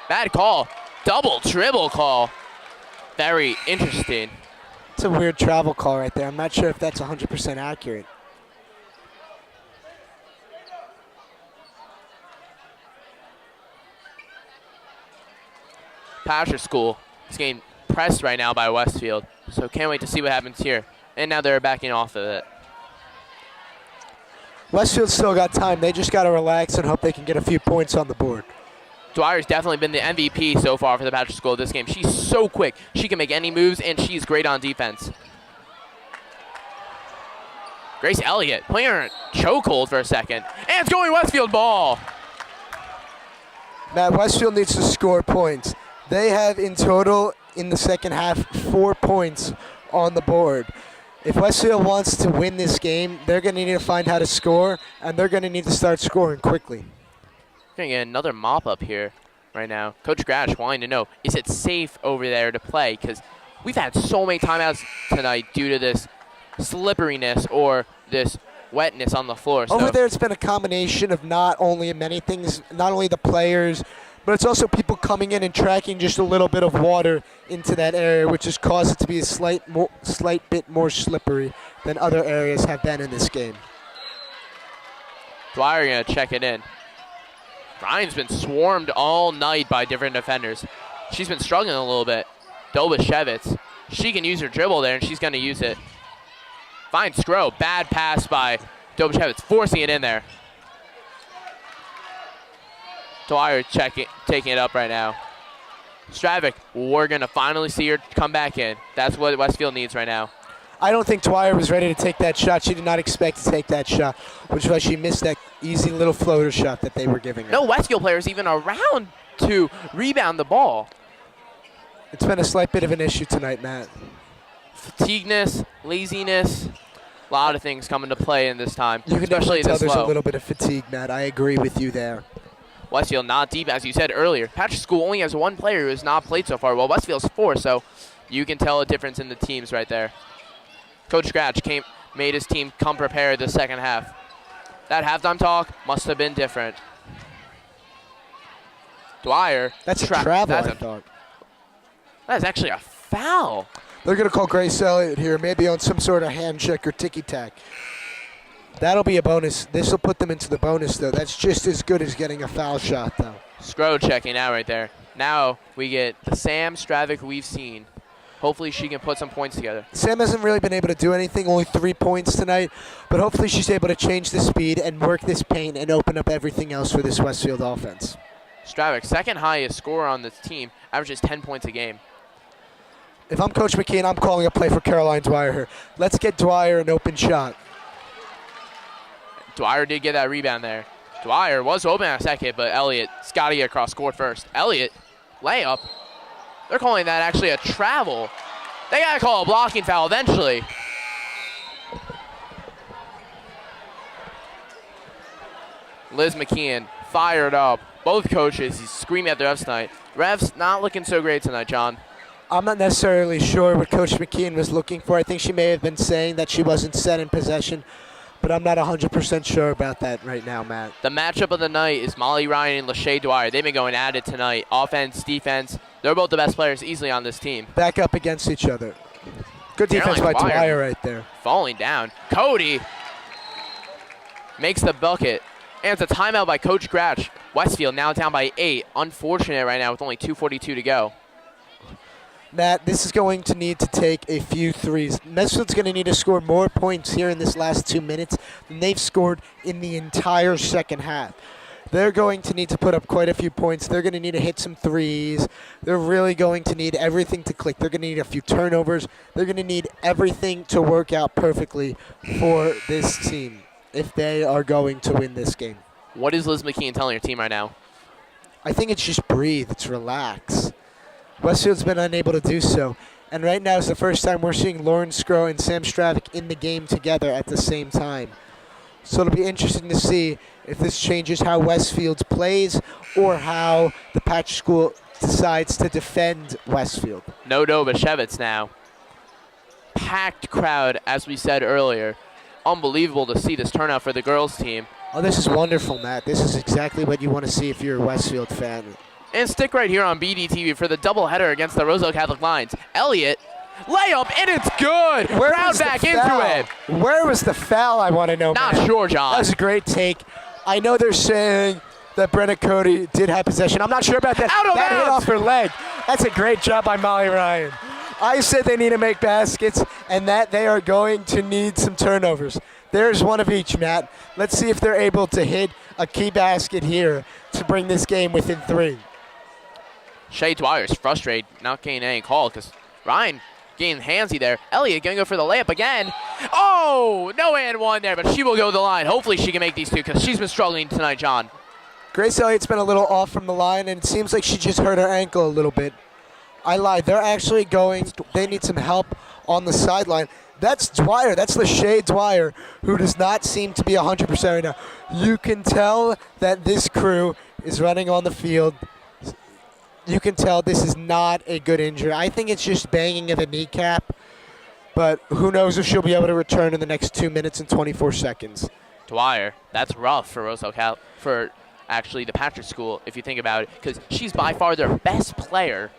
bad call. Double, dribble call. Very interesting. It's a weird travel call right there. I'm not sure if that's 100% accurate. Patrick School is getting pressed right now by Westfield, so can't wait to see what happens here. And now they're backing off of it. Westfield's still got time. They just got to relax and hope they can get a few points on the board. Dwyer's definitely been the MVP so far for the Patrick School this game. She's so quick. She can make any moves, and she's great on defense. Grace Elliott playing her in chokehold for a second. And it's going Westfield ball. Matt, Westfield needs to score points. They have in total in the second half 4 points on the board. If Westfield wants to win this game, they're going to need to find how to score, and they're going to need to start scoring quickly. Going to get another mop up here right now. Coach Gratch wanting to know, is it safe over there to play? Because we've had so many timeouts tonight due to this slipperiness or this wetness on the floor. Over there, it's been a combination of not only many things, not only the players, but it's also people coming in and tracking just a little bit of water into that area, which has caused it to be a slight bit more slippery than other areas have been in this game. Dwyer going to check it in. Ryan's been swarmed all night by different defenders. She's been struggling a little bit. Dobashevitz, she can use her dribble there, and she's going to use it. Fine scroll. Bad pass by Dobashevitz, forcing it in there. Dwyer taking it up right now. Stravik, we're going to finally see her come back in. That's what Westfield needs right now. I don't think Dwyer was ready to take that shot. She did not expect to take that shot, which is why she missed that easy little floater shot that they were giving her. No Westfield players even around to rebound the ball. It's been a slight bit of an issue tonight, Matt. Fatigueness, laziness, a lot of things come into play in this time, You can especially definitely tell this there's low. a little bit of fatigue, Matt. I agree with you there. Westfield not deep, as you said earlier. Patrick School only has 1 player who has not played so far, while Westfield's 4, so you can tell a difference in the teams right there. Coach Scratch made his team come prepared the second half. That halftime talk must have been different. Dwyer. That's a travel, I thought. That is actually a foul. They're going to call Grace Elliott here, maybe on some sort of hand check or ticky-tack. That'll be a bonus. This will put them into the bonus, though. That's just as good as getting a foul shot, though. Scro checking out right there. Now we get the Sam Stravik we've seen. Hopefully she can put some points together. Sam hasn't really been able to do anything, only 3 points tonight, but hopefully she's able to change the speed and work this paint and open up everything else for this Westfield offense. Stravik, second highest scorer on this team, averages 10 points a game. If I'm Coach McKeon, I'm calling a play for Caroline Dwyer here. Let's get Dwyer an open shot. Dwyer did get that rebound there. Dwyer was open at a second, but Elliott's got to get across court first. Elliott, layup. They're calling that actually a travel. They got to call a blocking foul eventually. Liz McKeon fired up. Both coaches, he's screaming at the refs tonight. Refs not looking so great tonight, John. I'm not necessarily sure what Coach McKeon was looking for. I think she may have been saying that she wasn't set in possession, but I'm not 100% sure about that right now, Matt. The matchup of the night is Molly Ryan and Lachey Dwyer. They've been going at it tonight. Offense, defense. They're both the best players easily on this team. Back up against each other. Good defense by Dwyer right there. Falling down. Cody makes the bucket. And it's a timeout by Coach Gratch. Westfield now down by 8. Unfortunate right now with only 2:42 to go. Matt, this is going to need to take a few threes. Westfield's going to need to score more points here in this last 2 minutes than they've scored in the entire second half. They're going to need to put up quite a few points. They're going to need to hit some threes. They're really going to need everything to click. They're going to need a few turnovers. They're going to need everything to work out perfectly for this team if they are going to win this game. What is Liz McKean telling her team right now? I think it's just breathe. It's relax. Westfield's been unable to do so. And right now is the first time we're seeing Lauren Scrow and Sam Stravic in the game together at the same time. So it'll be interesting to see if this changes how Westfield plays or how the Patrick School decides to defend Westfield. No Bashevitz now. Packed crowd, as we said earlier. Unbelievable to see this turnout for the girls team. Oh, this is wonderful, Matt. This is exactly what you want to see if you're a Westfield fan. And stick right here on BDTV for the doubleheader against the Roseville Catholic Lions. Elliott, layup, and it's good. Crowd back into it. Where was the foul, I want to know, Not Matt? sure, John. That was a great take. I know they're saying that Brenna Cody did have possession. I'm not sure about that. Out of that hit bounds. off her leg. That's a great job by Molly Ryan. I said they need to make baskets and that they are going to need some turnovers. There's one of each, Matt. Let's see if they're able to hit a key basket here to bring this game within 3. Shea Dwyer's frustrated, not getting any call because Ryan getting handsy there. Elliott going to go for the layup again. Oh, no and one there, but she will go to the line. Hopefully she can make these two because she's been struggling tonight, John. Grace Elliott's been a little off from the line, and it seems like she just hurt her ankle a little bit. I lied. They're actually they need some help on the sideline. That's Dwyer. That's Lachey Dwyer, who does not seem to be 100% right now. You can tell that this crew is running on the field. You can tell this is not a good injury. I think it's just banging of the kneecap, but who knows if she'll be able to return in the next 2 minutes and 24 seconds. Dwyer, that's rough for Roseville Cal for actually the Patrick School, if you think about it, because she's by far their best player,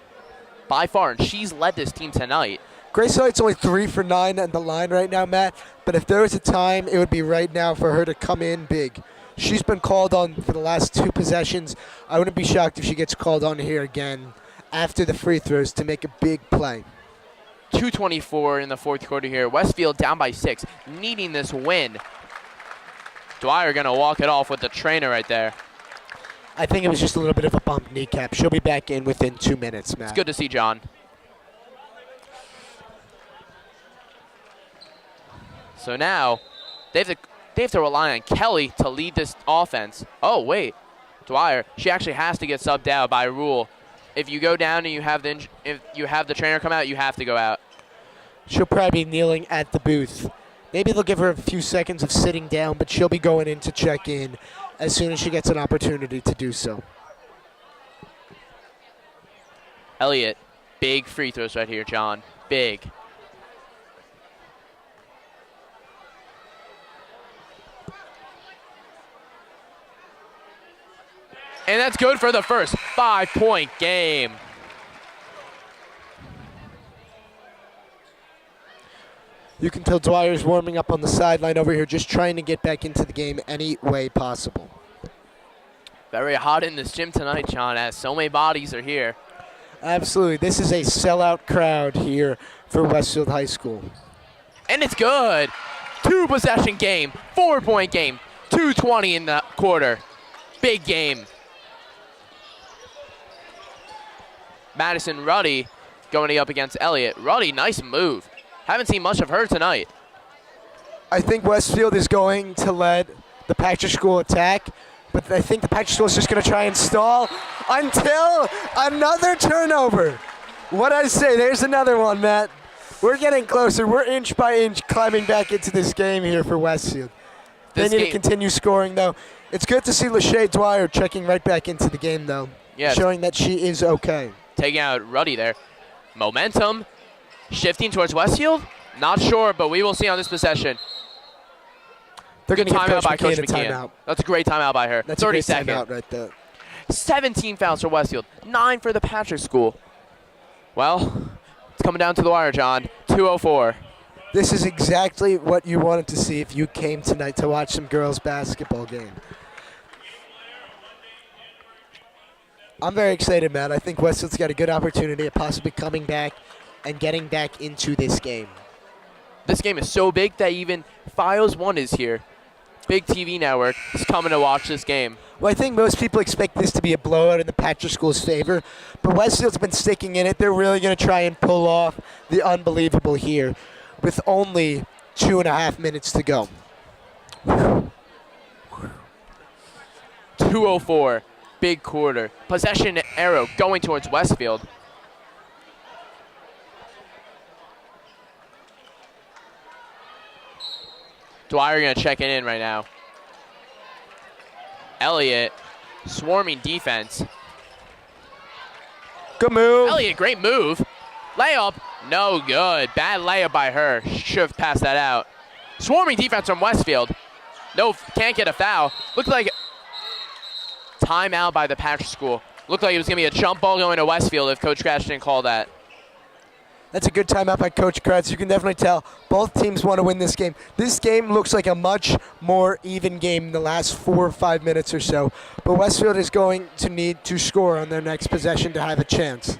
by far, and she's led this team tonight. Grace Elliott's only 3 for 9 at the line right now, Matt, but if there was a time, it would be right now for her to come in big. She's been called on for the last 2 possessions. I wouldn't be shocked if she gets called on here again after the free throws to make a big play. 2:24 in the fourth quarter here. Westfield down by 6, needing this win. Dwyer going to walk it off with the trainer right there. I think it was just a little bit of a bumped kneecap. She'll be back in within 2 minutes, Matt. It's good to see, John. So now they have to rely on Kelly to lead this offense. Oh, wait. Dwyer, she actually has to get subbed out by rule. If you go down and you have the trainer come out, you have to go out. She'll probably be kneeling at the booth. Maybe they'll give her a few seconds of sitting down, but she'll be going in to check in as soon as she gets an opportunity to do so. Elliott, big free throws right here, John. Big. And that's good for the first 5-point game. You can tell Dwyer's warming up on the sideline over here, just trying to get back into the game any way possible. Very hot in this gym tonight, John, as so many bodies are here. Absolutely. This is a sellout crowd here for Westfield High School. And it's good. 2-possession game, 4-point game, 2:20 in the quarter. Big game. Madison Ruddy going up against Elliott. Ruddy, nice move. Haven't seen much of her tonight. I think Westfield is going to let the Patrick School attack, but I think the Patrick School is just going to try and stall until another turnover. What I say, there's another one, Matt. We're getting closer. We're inch by inch climbing back into this game here for Westfield. They need to continue scoring, though. It's good to see Lachey Dwyer checking right back into the game, though, showing that she is okay. Taking out Ruddy there. Momentum. Shifting towards Westfield? Not sure, but we will see on this possession. They're going to give timeout by Coach Coach McKean a McKean. timeout. That's a great timeout by her. That's 30 a great seconds. timeout right there. 17 fouls for Westfield. 9 for the Patrick School. Well, it's coming down to the wire, John. 2:04. This is exactly what you wanted to see if you came tonight to watch some girls' basketball game. I'm very excited, Matt. I think Westfield's got a good opportunity of possibly coming back and getting back into this game. This game is so big that even Files 1 is here. Big TV network is coming to watch this game. Well, I think most people expect this to be a blowout in the Patrick School's favor, but Westfield's been sticking in it. They're really going to try and pull off the unbelievable here with only 2.5 minutes to go. 2:04, big quarter. Possession arrow going towards Westfield. Dwyer gonna check it in right now. Elliott, swarming defense. Good move. Elliott, great move. Layup, no good. Bad layup by her. Should have passed that out. Swarming defense from Westfield. No, can't get a foul. Looked like timeout by the Patrick School. Looked like it was gonna be a jump ball going to Westfield if Coach Crash didn't call that. That's a good timeout by Coach Kratz. You can definitely tell both teams want to win this game. This game looks like a much more even game in the last 4 or 5 minutes or so. But Westfield is going to need to score on their next possession to have a chance.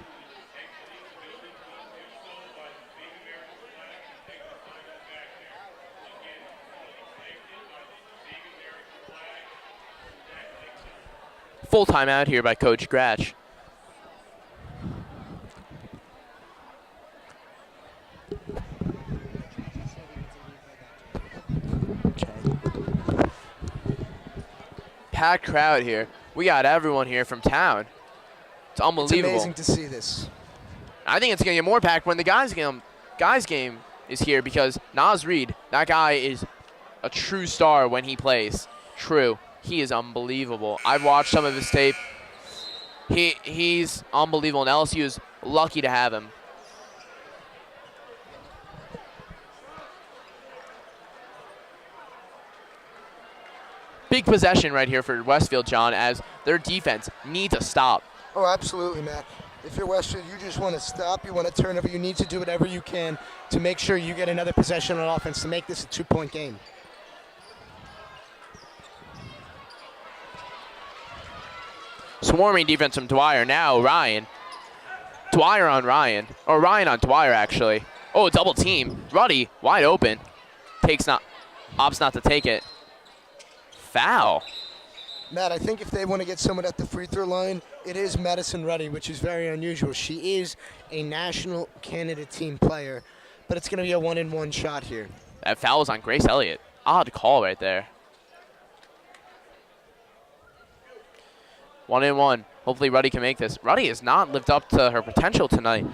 Full timeout here by Coach Gratch. Packed crowd here. We got everyone here from town. It's unbelievable. It's amazing to see this. I think it's going to get more packed when the guys game is here because Naz Reed, that guy is a true star when he plays. True. He is unbelievable. I've watched some of his tape. He's unbelievable, and LSU is lucky to have him. Big possession right here for Westfield, John, as their defense needs a stop. Oh, absolutely, Matt. If you're Westfield, you just want to stop. You want to turn over. You need to do whatever you can to make sure you get another possession on offense to make this a 2-point game. Swarming defense from Dwyer. Now Ryan. Dwyer on Ryan. Or Ryan on Dwyer, actually. Oh, double team. Ruddy, wide open. Opts not to take it. Foul. Matt, I think if they want to get someone at the free throw line, it is Madison Ruddy, which is very unusual. She is a national Canada team player, but it's going to be a 1-and-1 shot here. That foul was on Grace Elliott. Odd call right there. 1-and-1. Hopefully Ruddy can make this. Ruddy has not lived up to her potential tonight.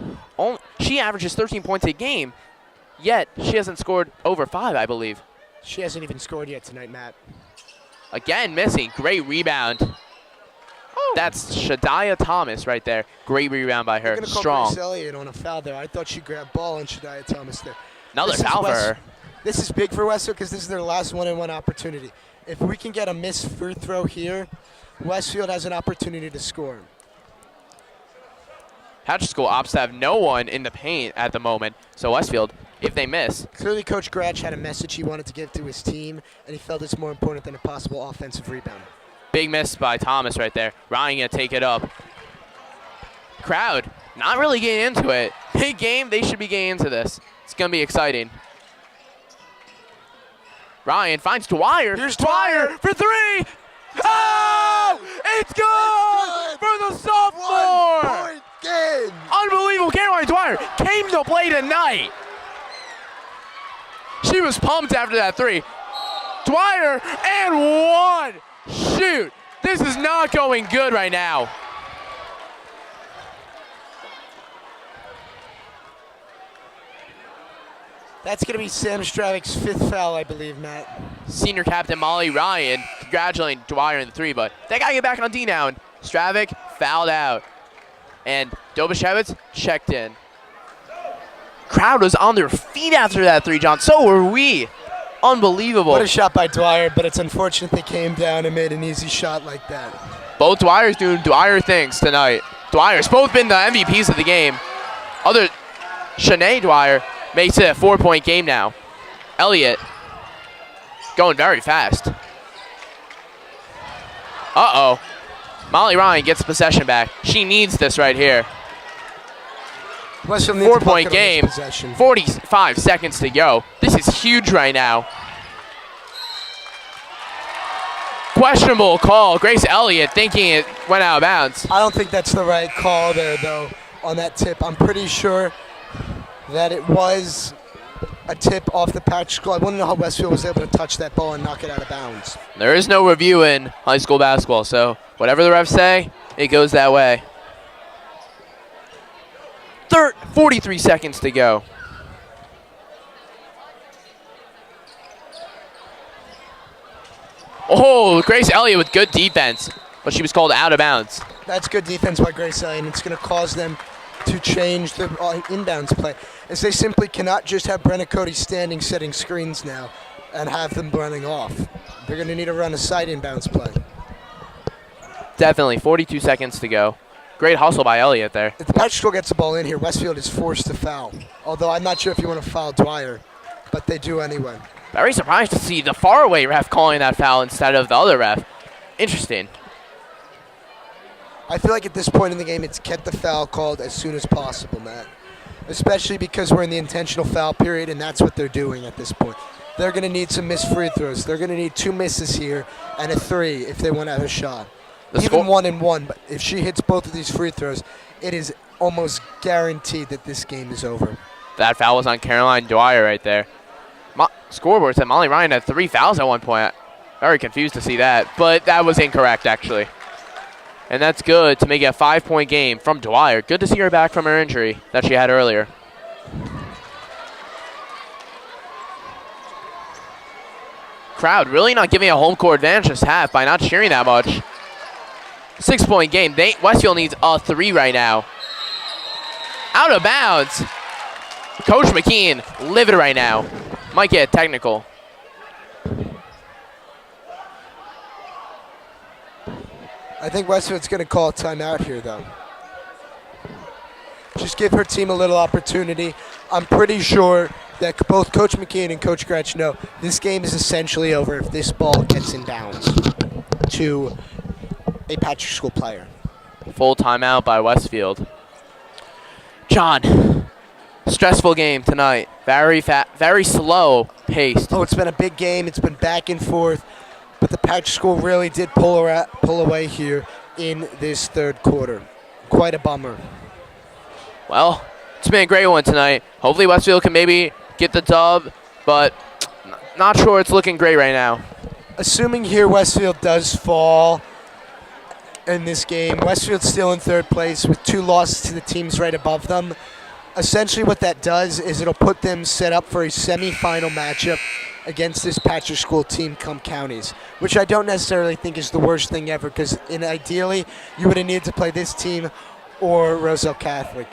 She averages 13 points a game, yet she hasn't scored over 5, I believe. She hasn't even scored yet tonight, Matt. Again, missing. Great rebound. That's Shadiah Thomas right there. Great rebound by her. They're gonna call Strong. Grace Elliott on a foul there. I thought she grabbed ball on Shadiah Thomas there. Another foul for her. This is big for Westfield because this is their last 1-and-1 opportunity. If we can get a missed free throw here, Westfield has an opportunity to score. Hatch School opts to have no one in the paint at the moment. So Westfield, if they miss. Clearly Coach Gratch had a message he wanted to give to his team, and he felt it's more important than a possible offensive rebound. Big miss by Thomas right there. Ryan gonna take it up. Crowd not really getting into it. Big game, they should be getting into this. It's gonna be exciting. Ryan finds Dwyer. Here's Dwyer for 3. Oh! It's good for the sophomore! 1-point game! Unbelievable. Caroline Dwyer came to play tonight. She was pumped after that 3. Dwyer and 1. Shoot. This is not going good right now. That's going to be Sam Stravic's 5th foul, I believe, Matt. Senior captain Molly Ryan congratulating Dwyer in the 3, but they got to get back on D now. And Stravic fouled out. And Dobashevitz checked in. Crowd was on their feet after that 3, John. So were we. Unbelievable. What a shot by Dwyer, but it's unfortunate they came down and made an easy shot like that. Both Dwyers doing Dwyer things tonight. Dwyer's both been the MVPs of the game. Shanae Dwyer makes it a 4-point game now. Elliott going very fast. Uh-oh. Molly Ryan gets possession back. She needs this right here. 4-point game. 45 seconds to go. This is huge right now. Questionable call. Grace Elliott thinking it went out of bounds. I don't think that's the right call there, though, on that tip. I'm pretty sure that it was a tip off the Patrick School. I want to know how Westfield was able to touch that ball and knock it out of bounds. There is no review in high school basketball, so whatever the refs say, it goes that way. 43 seconds to go. Oh, Grace Elliott with good defense, but she was called out of bounds. That's good defense by Grace Elliott, and it's going to cause them to change the inbounds play, as they simply cannot just have Brenna Cody standing setting screens now and have them running off. They're going to need to run a side inbounds play. Definitely, 42 seconds to go. Great hustle by Elliott there. If the Patrick School gets the ball in here, Westfield is forced to foul. Although I'm not sure if you want to foul Dwyer, but they do anyway. Very surprised to see the faraway ref calling that foul instead of the other ref. Interesting. I feel like at this point in the game, it's get the foul called as soon as possible, Matt. Especially because we're in the intentional foul period, and that's what they're doing at this point. They're going to need some missed free throws. They're going to need 2 misses here and a 3 if they want to have a shot. Even 1 and 1, but if she hits both of these free throws, it is almost guaranteed that this game is over. That foul was on Caroline Dwyer right there. Scoreboard said Molly Ryan had 3 fouls at one point. Very confused to see that, but that was incorrect actually. And that's good to make it a 5-point game from Dwyer. Good to see her back from her injury that she had earlier. Crowd really not giving a home court advantage this half by not cheering that much. 6-point game. Westfield needs a 3 right now. Out of bounds. Coach McKean livid right now. Might get technical. I think Westfield's going to call a timeout here, though. Just give her team a little opportunity. I'm pretty sure that both Coach McKean and Coach Gretsch know this game is essentially over if this ball gets in bounds to a Patrick School player. Full timeout by Westfield. John, stressful game tonight. Very slow paced. Oh, it's been a big game. It's been back and forth. But the Patrick School really did pull away here in this third quarter. Quite a bummer. Well, it's been a great one tonight. Hopefully Westfield can maybe get the dub, but not sure it's looking great right now. Assuming here Westfield does fall in this game, Westfield's still in third place with 2 losses to the teams right above them. Essentially what that does is it'll put them set up for a semifinal matchup against this Patrick School team come counties, which I don't necessarily think is the worst thing ever, because ideally you would have needed to play this team or Roselle Catholic.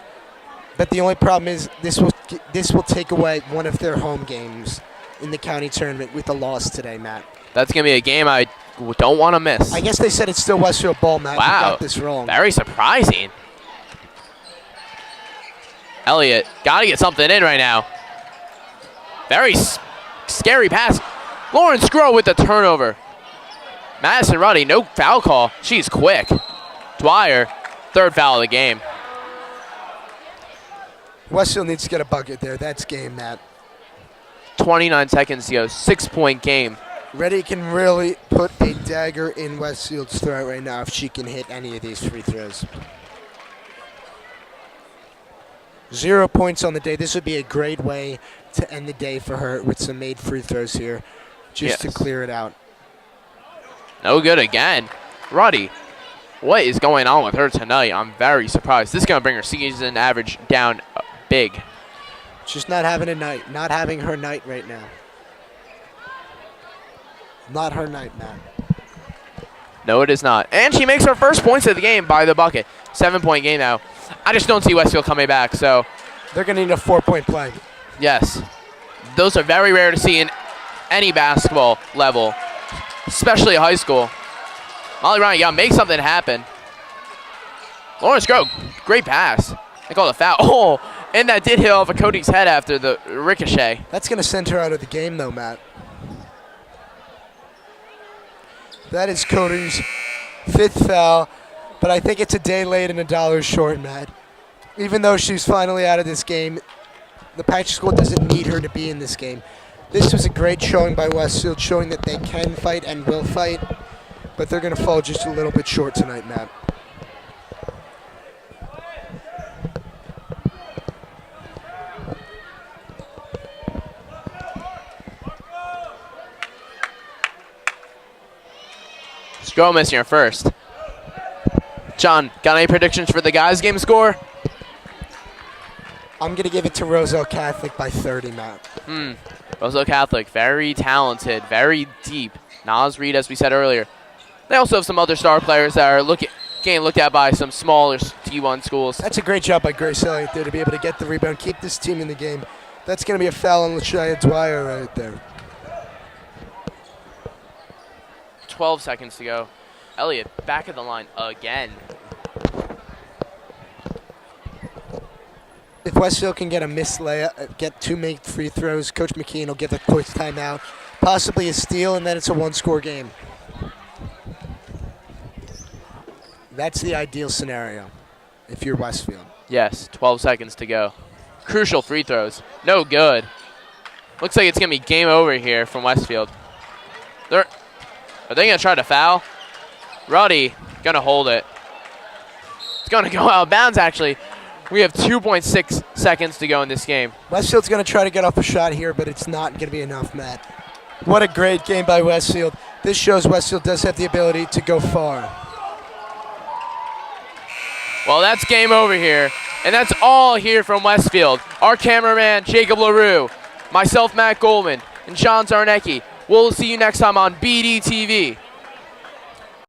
But the only problem is this will take away one of their home games in the county tournament with a loss today, Matt. That's going to be a game I don't want to miss. I guess they said it's still Westfield ball, Matt. Wow. You got this wrong. Very surprising. Elliott, got to get something in right now. Very scary pass. Lauren Scroll with the turnover. Madison Ruddy, no foul call. She's quick. Dwyer, 3rd foul of the game. Westfield needs to get a bucket there. That's game, Matt. 29 seconds to go. 6-point game. Reddy can really put a dagger in Westfield's throat right now if she can hit any of these free throws. 0 points on the day. This would be a great way to end the day for her with some made free throws here, just to clear it out. No good again. Ruddy, what is going on with her tonight? I'm very surprised. This is going to bring her season average down big. Just not having a night. Not having her night right now. Not her night, man. No, it is not. And she makes her first points of the game by the bucket. 7-point game now. I just don't see Westfield coming back, so. They're going to need a 4-point play. Yes. Those are very rare to see in any basketball level, especially high school. Molly Ryan, you got to make something happen. Lawrence Grove, great pass. They called a foul. Oh, and that did hit off of Cody's head after the ricochet. That's going to send her out of the game, though, Matt. That is Cody's 5th foul, but I think it's a day late and $1 short, Matt. Even though she's finally out of this game, the Patrick School doesn't need her to be in this game. This was a great showing by Westfield, showing that they can fight and will fight, but they're going to fall just a little bit short tonight, Matt. Go missing your first. John, got any predictions for the guys' game score? I'm going to give it to Roselle Catholic by 30, Matt. Roselle Catholic, very talented, very deep. Nas Reed, as we said earlier. They also have some other star players that are getting looked at by some smaller T1 schools. That's a great job by Grace Elliott there to be able to get the rebound, keep this team in the game. That's going to be a foul on LaShia Dwyer right there. 12 seconds to go. Elliott back at the line again. If Westfield can get a missed layup, get 2 made free throws, Coach McKeon will give a quick timeout, possibly a steal, and then it's a 1-score game. That's the ideal scenario if you're Westfield. Yes, 12 seconds to go. Crucial free throws. No good. Looks like it's going to be game over here from Westfield. Are they going to try to foul? Ruddy going to hold it. It's going to go out of bounds, actually. We have 2.6 seconds to go in this game. Westfield's going to try to get off a shot here, but it's not going to be enough, Matt. What a great game by Westfield. This shows Westfield does have the ability to go far. Well, that's game over here. And that's all here from Westfield. Our cameraman, Jacob LaRue, myself, Matt Goldman, and Sean Czarnecki. We'll see you next time on BDTV.